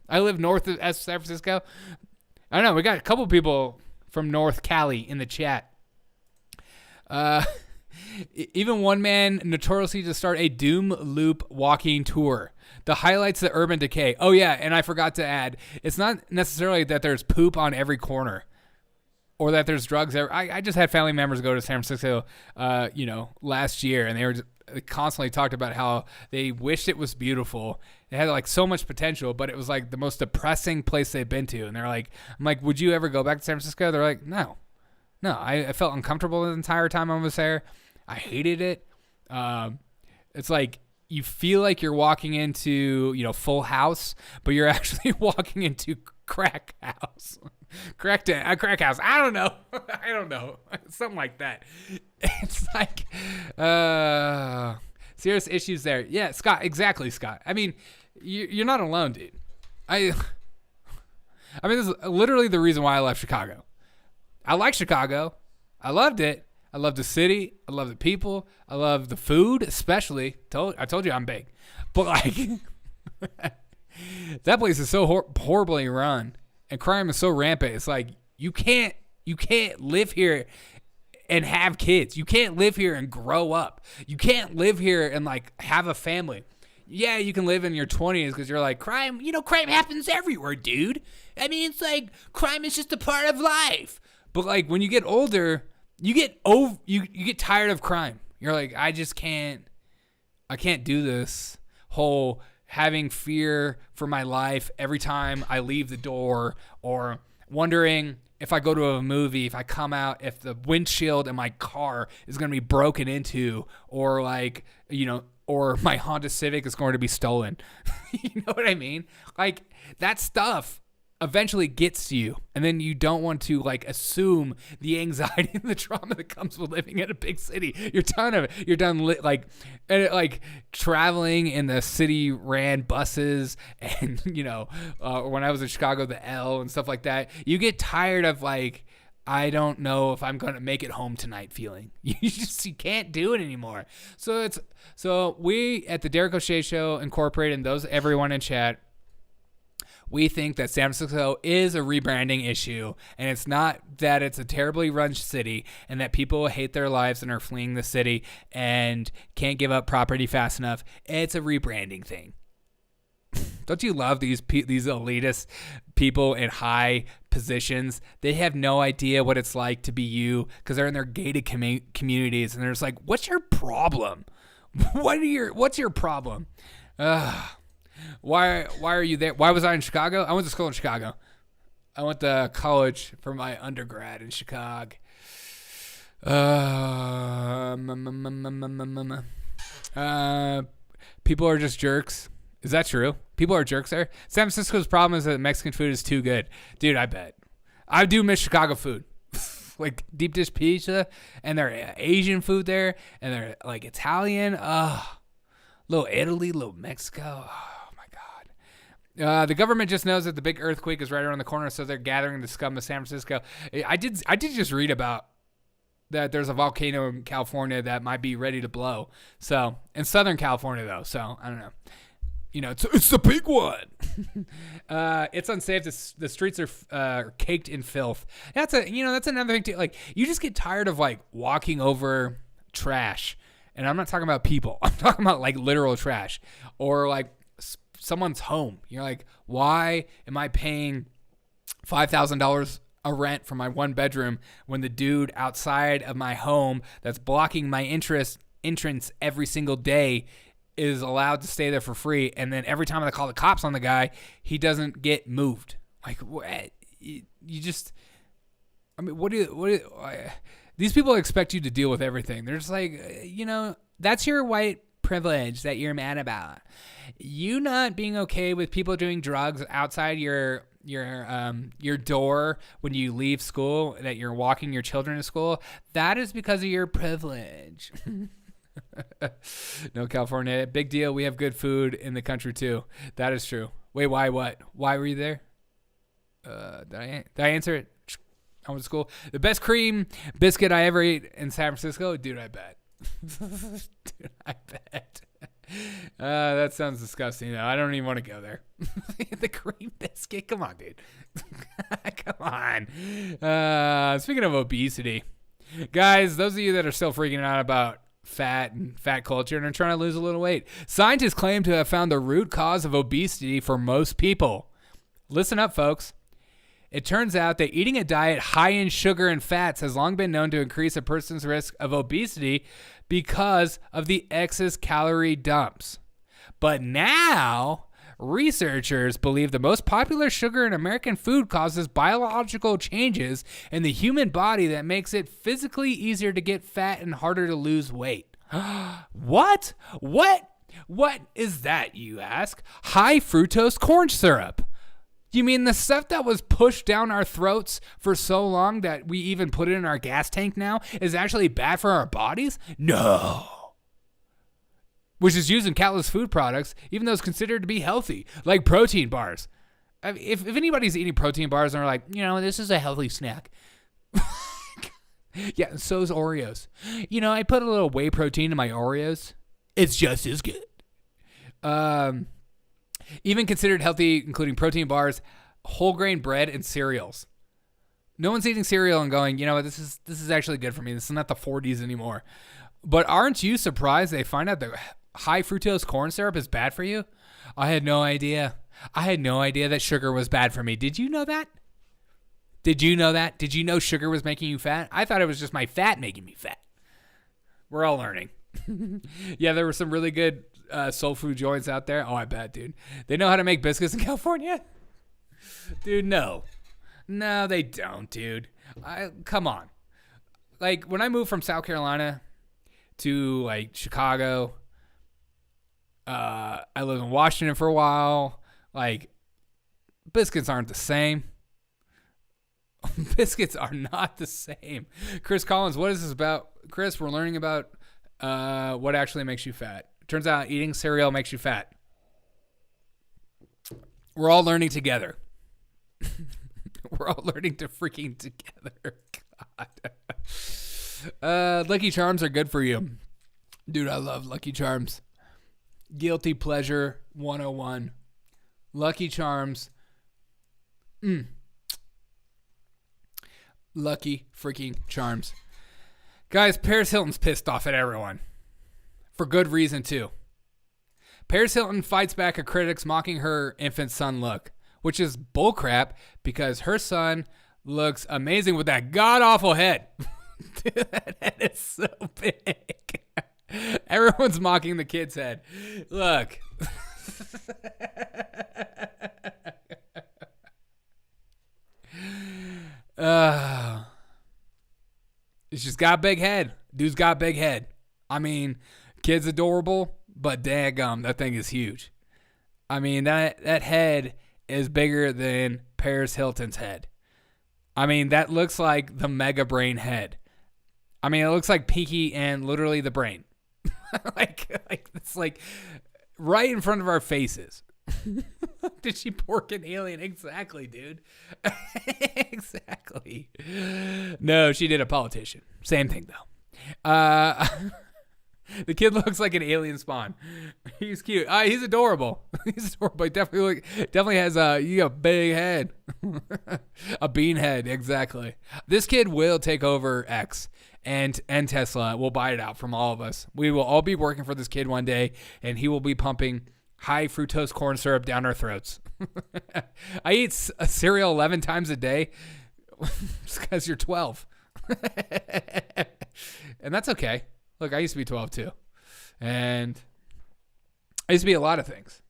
I live north of San Francisco. I don't know, we got a couple people from North Cali in the chat. Even one man notoriously to start a doom loop walking tour. The highlights the urban decay. Oh yeah, and I forgot to add, it's not necessarily that there's poop on every corner or that there's drugs there. I just had family members go to San Francisco, last year, and they constantly talked about how they wished it was beautiful. It had like so much potential, but it was like the most depressing place they've been to. And they're like, I'm like, would you ever go back to San Francisco? They're like, no, I felt uncomfortable the entire time I was there. I hated it. It's like you feel like you're walking into, Full House, but you're actually walking into crack house. Crack house. I don't know. Something like that. It's like serious issues there. Yeah, Scott. Exactly, Scott. I mean, you're not alone, dude. I mean, this is literally the reason why I left Chicago. I like Chicago. I loved it. I love the city. I love the people. I love the food, especially. I told you I'm big. But like, that place is so horribly run, and crime is so rampant. It's like you can't live here and have kids. You can't live here and grow up. You can't live here and like have a family. Yeah, you can live in your 20s because you're like, crime happens everywhere, dude. I mean, it's like crime is just a part of life. But like when you get older, you get tired of crime. You're like, I can't do this whole having fear for my life every time I leave the door, or wondering if I go to a movie, if I come out, if the windshield in my car is going to be broken into, or like, or my Honda Civic is going to be stolen. You know what I mean? Like that stuff eventually gets to you, and then you don't want to like assume the anxiety and the trauma that comes with living in a big city. You're done of it. You're done like traveling in the city ran buses, and when I was in Chicago, the L and stuff like that. You get tired of like, I don't know if I'm gonna make it home tonight feeling. You can't do it anymore. So we at the Derek O'Shea Show Incorporated, and everyone in chat, we think that San Francisco is a rebranding issue, and it's not that it's a terribly run city and that people hate their lives and are fleeing the city and can't give up property fast enough. It's a rebranding thing. Don't you love these elitist people in high positions? They have no idea what it's like to be you because they're in their gated communities, and they're just like, what's your problem? What's your problem? Why are you there? Why was I in Chicago? I went to school in Chicago. I went to college for my undergrad in Chicago. People are just jerks. Is that true? People are jerks there? San Francisco's problem is that Mexican food is too good. Dude, I bet. I do miss Chicago food. Like deep dish pizza, and their Asian food there, and they're like Italian. Little Italy, little Mexico. Oh, my God. The government just knows that the big earthquake is right around the corner, so they're gathering the scum of San Francisco. I did just read about that there's a volcano in California that might be ready to blow. So, in Southern California, though. So, I don't know. You know, it's the big one. It's unsafe. The streets are caked in filth. That's another thing too. Like, you just get tired of like walking over trash, and I'm not talking about people. I'm talking about like literal trash, or like someone's home. You're like, why am I paying $5,000 a rent for my one bedroom when the dude outside of my home that's blocking my entrance every single day is allowed to stay there for free, and then every time I call the cops on the guy, he doesn't get moved? Like, you just, I mean, these people expect you to deal with everything. They're just like, that's your white privilege that you're mad about. You not being okay with people doing drugs outside your door when you leave school, that you're walking your children to school, that is because of your privilege. No, California, big deal. We have good food in the country too. That is true. Wait, why? What? Why were you there? Did I answer it? I went to school. The best cream biscuit I ever ate in San Francisco, dude. I bet. Dude, I bet. That sounds disgusting. No, I don't even want to go there. The cream biscuit. Come on, dude. Come on. Speaking of obesity, guys, those of you that are still freaking out about fat and fat culture and are trying to lose a little weight, scientists claim to have found the root cause of obesity for most people. Listen up, folks. It turns out that eating a diet high in sugar and fats has long been known to increase a person's risk of obesity because of the excess calorie dumps. But now, researchers believe the most popular sugar in American food causes biological changes in the human body that makes it physically easier to get fat and harder to lose weight. What? What is that, you ask? High fructose corn syrup. You mean the stuff that was pushed down our throats for so long that we even put it in our gas tank now is actually bad for our bodies? No. Which is used in countless food products, even though it's considered to be healthy, like protein bars. I mean, if anybody's eating protein bars and are like, this is a healthy snack. Yeah, and so is Oreos. I put a little whey protein in my Oreos. It's just as good. Even considered healthy, including protein bars, whole grain bread, and cereals. No one's eating cereal and going, this is actually good for me. This is not the 40s anymore. But aren't you surprised they find out that high fructose corn syrup is bad for you? I had no idea. I had no idea that sugar was bad for me. Did you know that? Did you know that? Did you know sugar was making you fat? I thought it was just my fat making me fat. We're all learning. Yeah, there were some really good soul food joints out there. Oh, I bet, dude. They know how to make biscuits in California? Dude, no. No, they don't, dude. Come on. Like, when I moved from South Carolina to, like, Chicago, I lived in Washington for a while. Like, biscuits aren't the same. Biscuits are not the same. Chris Collins, what is this about? Chris, we're learning about what actually makes you fat. Turns out eating cereal makes you fat. We're all learning together. We're all learning to freaking together. God. Lucky Charms are good for you. Dude, I love Lucky Charms. Guilty Pleasure 101. Lucky Charms. Lucky freaking Charms. Guys, Paris Hilton's pissed off at everyone. For good reason, too. Paris Hilton fights back at critics mocking her infant son look, which is bullcrap because her son looks amazing with that god-awful head. Dude, that head is so big. Everyone's mocking the kid's head. Look. She's got a big head. Dude's got a big head. I mean, kid's adorable, but daggum, that thing is huge. I mean, that head is bigger than Paris Hilton's head. I mean, that looks like the mega brain head. I mean, it looks like Pinky and literally the brain. like it's like right in front of our faces. Did she pork an alien? Exactly, dude. Exactly. No, she did a politician. Same thing though. The kid looks like an alien spawn. He's cute. He's adorable. He's adorable. He definitely has a big head. A bean head, exactly. This kid will take over X and Tesla. We'll buy it out from all of us. We will all be working for this kid one day, and he will be pumping high fructose corn syrup down our throats. I eat a cereal 11 times a day just because you're 12. And that's okay. Look, I used to be 12 too. And I used to be a lot of things.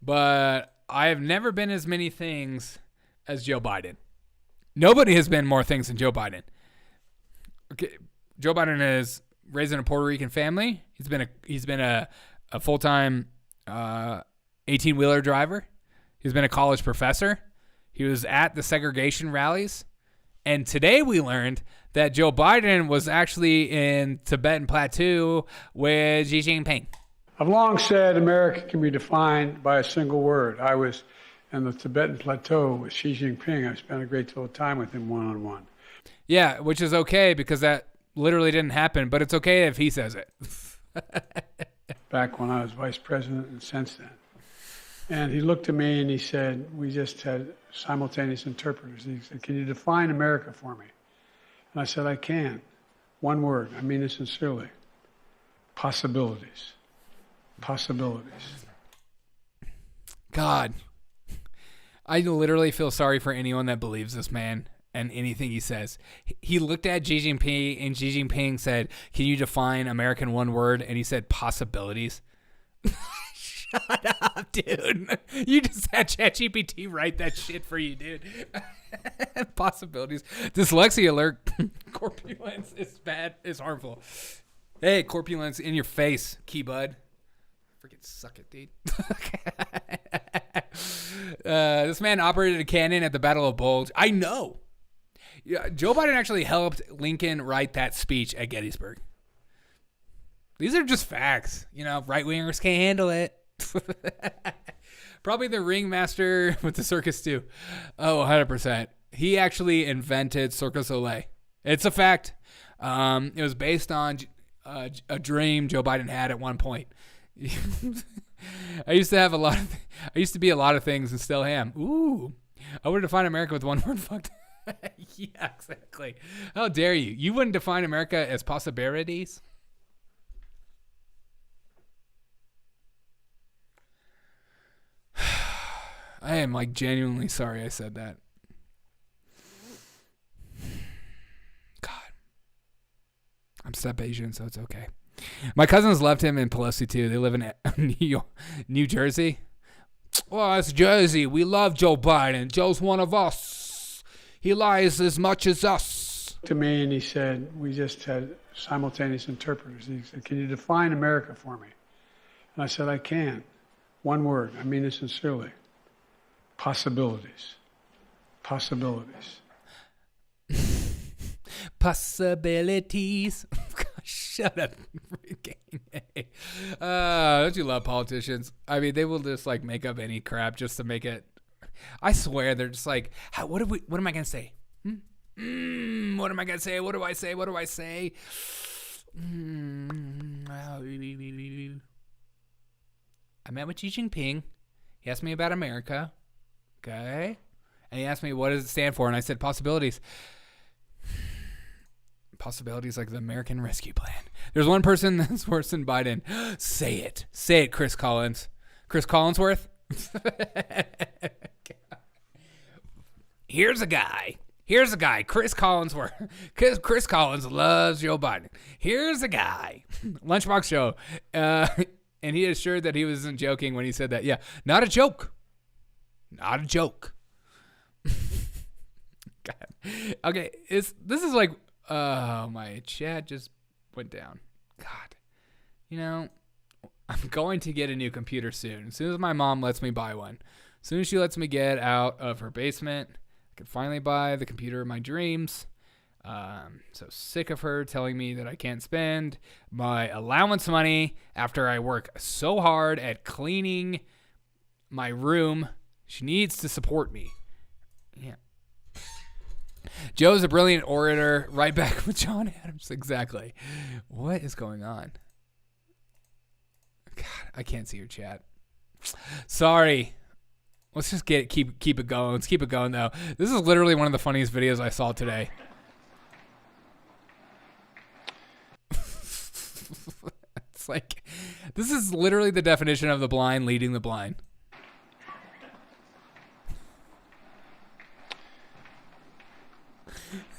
But I have never been as many things as Joe Biden. Nobody has been more things than Joe Biden. Okay, Joe Biden is raised in a Puerto Rican family. He's been a full-time 18-wheeler driver. He's been a college professor. He was at the segregation rallies. And today we learned that Joe Biden was actually in Tibetan Plateau with Xi Jinping. I've long said America can be defined by a single word. I was in the Tibetan Plateau with Xi Jinping. I spent a great deal of time with him one-on-one. Yeah, which is okay because that literally didn't happen, but it's okay if he says it. Back when I was vice president and since then. And he looked at me and he said, we just had simultaneous interpreters. He said, can you define America for me? And I said, I can. One word. I mean it sincerely. Possibilities. Possibilities. God. I literally feel sorry for anyone that believes this man and anything he says. He looked at Xi Jinping and Xi Jinping said, can you define America in one word? And he said, possibilities. Shut up, dude. You just had ChatGPT write that shit for you, dude. Possibilities. Dyslexia alert. Corpulence is bad. It's harmful. Hey, corpulence in your face, key bud. Freaking suck it, dude. This man operated a cannon at the Battle of Bulge. I know. Yeah, Joe Biden actually helped Lincoln write that speech at Gettysburg. These are just facts. You know, right-wingers can't handle it. Probably the ringmaster with the circus too. Oh, 100%. He actually invented Cirque du Soleil. It's a fact. It was based on a dream Joe Biden had at one point. I used to be a lot of things and still am. Ooh, I would define America with one word. Fucked. Yeah, exactly. How dare you? You wouldn't define America as possibilities? I am like genuinely sorry I said that. God. I'm step Asian, so it's okay. My cousins left him in Pelosi too. They live in New Jersey. Well, it's Jersey. We love Joe Biden. Joe's one of us. He lies as much as us. To me, and he said, we just had simultaneous interpreters. He said, can you define America for me? And I said, I can. One word. I mean it sincerely. Possibilities. Possibilities. Possibilities. Shut up. Don't you love politicians? I mean, they will just like make up any crap just to make it. I swear they're just like, what am I going to say? What am I going to say? What do I say? What do I say? I met with Xi Jinping. He asked me about America. Okay. And he asked me, what does it stand for? And I said, possibilities. Possibilities like the American Rescue Plan. There's one person that's worse than Biden. Say it. Say it, Chris Collins. Chris Collinsworth? Here's a guy. Chris Collinsworth. Chris Collins loves Joe Biden. Here's a guy. Lunchbox show. And he assured that he wasn't joking when he said that. Yeah, not a joke. Not a joke. God. Okay, this is like, my chat just went down. God. You know, I'm going to get a new computer soon. As soon as my mom lets me buy one. As soon as she lets me get out of her basement, I can finally buy the computer of my dreams. So sick of her telling me that I can't spend my allowance money after I work so hard at cleaning my room. She needs to support me. Yeah. Joe's a brilliant orator. Right back with John Adams. Exactly. What is going on? God, I can't see your chat. Sorry. Let's just keep it going. Let's keep it going though. This is literally one of the funniest videos I saw today. It's like, this is literally the definition of the blind leading the blind.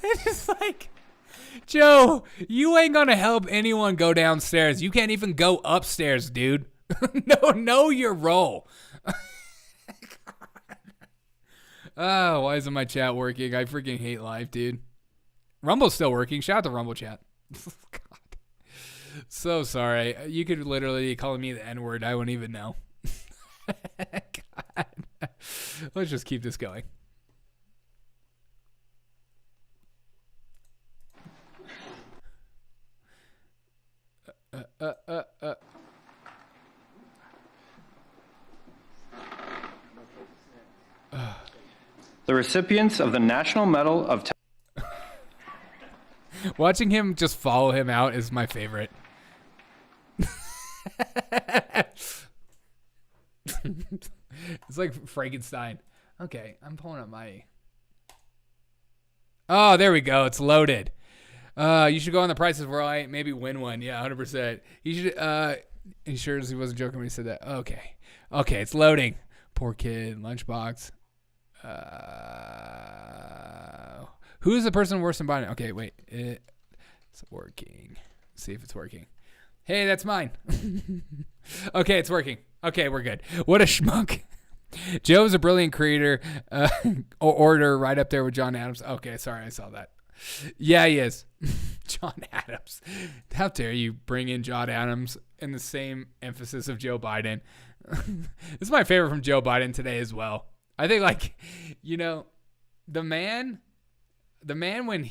It's just like, Joe, you ain't gonna help anyone go downstairs. You can't even go upstairs, dude. Know your role. Oh, why isn't my chat working? I freaking hate live, dude. Rumble's still working. Shout out to Rumble chat. God. So sorry. You could literally call me the N-word. I wouldn't even know. God. Let's just keep this going. The recipients of the National Medal of Watching him just follow him out is my favorite. It's like Frankenstein. Okay, I'm pulling up my... Oh, there we go. It's loaded. You should go on The Price is Right. Maybe win one. Yeah, 100%. You should... He sure as he wasn't joking when he said that. Okay. Okay, it's loading. Poor kid. Lunchbox. Who's the person worse than Biden? Okay, wait. It's working. Let's see if it's working. Hey, that's mine. Okay, it's working. Okay, we're good. What a schmuck. Joe's a brilliant creator. Orator right up there with John Adams. Okay, sorry, I saw that. Yeah, he is. John Adams. How dare you bring in John Adams in the same emphasis of Joe Biden. This is my favorite from Joe Biden today as well. I think, like, you know, the man when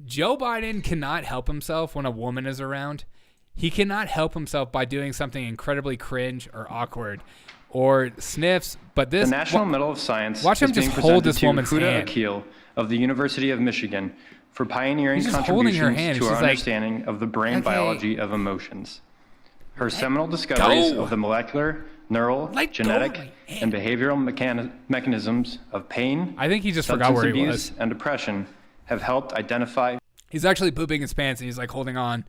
Joe Biden cannot help himself when a woman is around. He cannot help himself by doing something incredibly cringe or awkward or sniffs. But this, the National Medal of Science, watch him just hold this woman's hand. Akil of the University of Michigan for pioneering contributions to our understanding of the brain biology of emotions. Her seminal discoveries of the molecular, neural, genetic, and behavioral mechanisms of pain, I think he just forgot where he was, and depression have helped identify. He's actually pooping his pants and he's like holding on.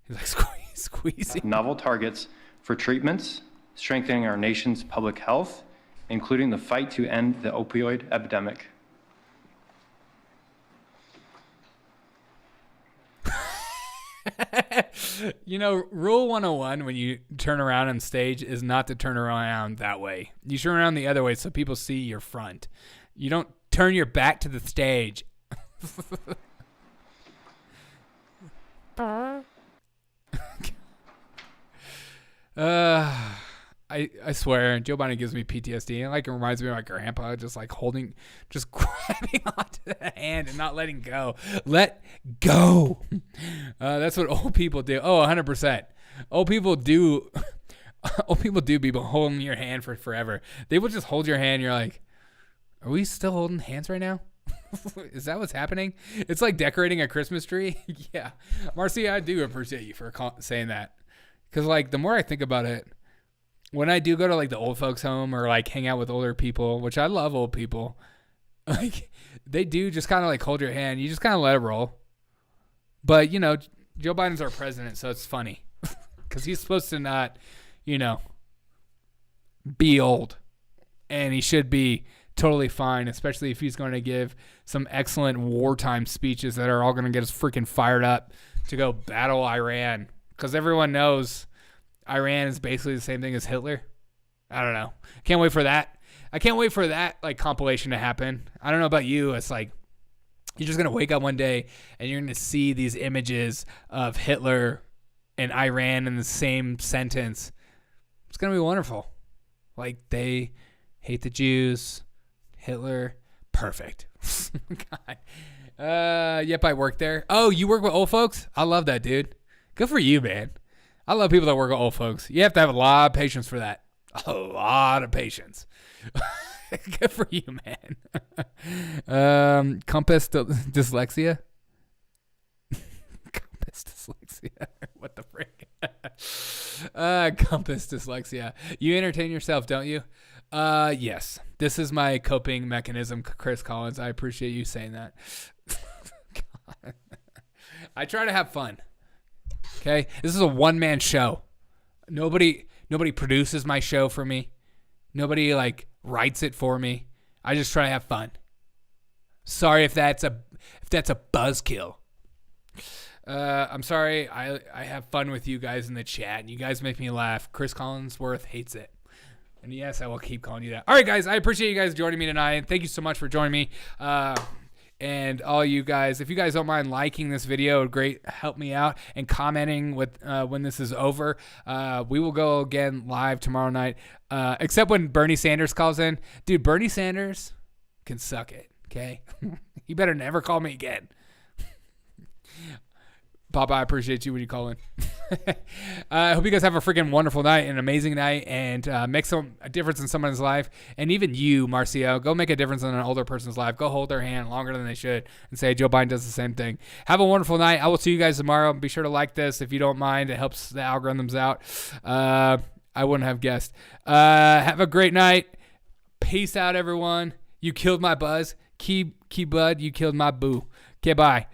He's like squeezing. Novel targets for treatments, strengthening our nation's public health, including the fight to end the opioid epidemic. You know, rule 101 when you turn around on stage is not to turn around that way. You turn around the other way so people see your front. You don't turn your back to the stage. I swear, Joe Biden gives me PTSD. And like, it reminds me of my grandpa, just grabbing onto the hand and not letting go. Let go. That's what old people do. Oh, 100%. Old people do be holding your hand for forever. They will just hold your hand. You're like, are we still holding hands right now? Is that what's happening? It's like decorating a Christmas tree. Yeah. Marcy, I do appreciate you for saying that. Because, like, the more I think about it, when I do go to, like, the old folks home or, like, hang out with older people, which I love old people, like, they do just kind of, like, hold your hand. You just kind of let it roll. But, you know, Joe Biden's our president, so it's funny. Because he's supposed to not, you know, be old. And he should be totally fine, especially if he's going to give some excellent wartime speeches that are all going to get us freaking fired up to go battle Iran. Because everyone knows Iran is basically the same thing as Hitler. I don't know. Can't wait for that. I can't wait for that, like, compilation to happen. I don't know about you. It's like you're just going to wake up one day and you're going to see these images of Hitler and Iran in the same sentence. It's going to be wonderful. Like, they hate the Jews. Hitler Perfect. God. Yep, I work there. Oh, you work with old folks? I love that, dude. Good for you, man. I love people that work with old folks. You have to have a lot of patience for that. A lot of patience. Good for you, man. Compass dyslexia? Compass dyslexia. What the frick? Compass dyslexia. You entertain yourself, don't you? Yes. This is my coping mechanism, Chris Collins. I appreciate you saying that. God. I try to have fun. Okay? This is a one-man show. Nobody produces my show for me. Nobody like writes it for me. I just try to have fun. Sorry if that's a buzzkill. I'm sorry. I have fun with you guys in the chat, and you guys make me laugh. Chris Collinsworth hates it. And yes, I will keep calling you that. All right, guys, I appreciate you guys joining me tonight. Thank you so much for joining me. And all you guys, if you guys don't mind liking this video, it would great help me out, and commenting with when this is over. We will go again live tomorrow night, except when Bernie Sanders calls in. Dude, Bernie Sanders can suck it, okay? You better never call me again. Papa, I appreciate you when you call in. I hope you guys have a freaking wonderful night, an amazing night, and make a difference in someone's life. And even you, Marcio, go make a difference in an older person's life. Go hold their hand longer than they should and say Joe Biden does the same thing. Have a wonderful night. I will see you guys tomorrow. Be sure to like this if you don't mind. It helps the algorithms out. I wouldn't have guessed. Have a great night. Peace out, everyone. You killed my buzz. Key bud, you killed my boo. Okay, bye.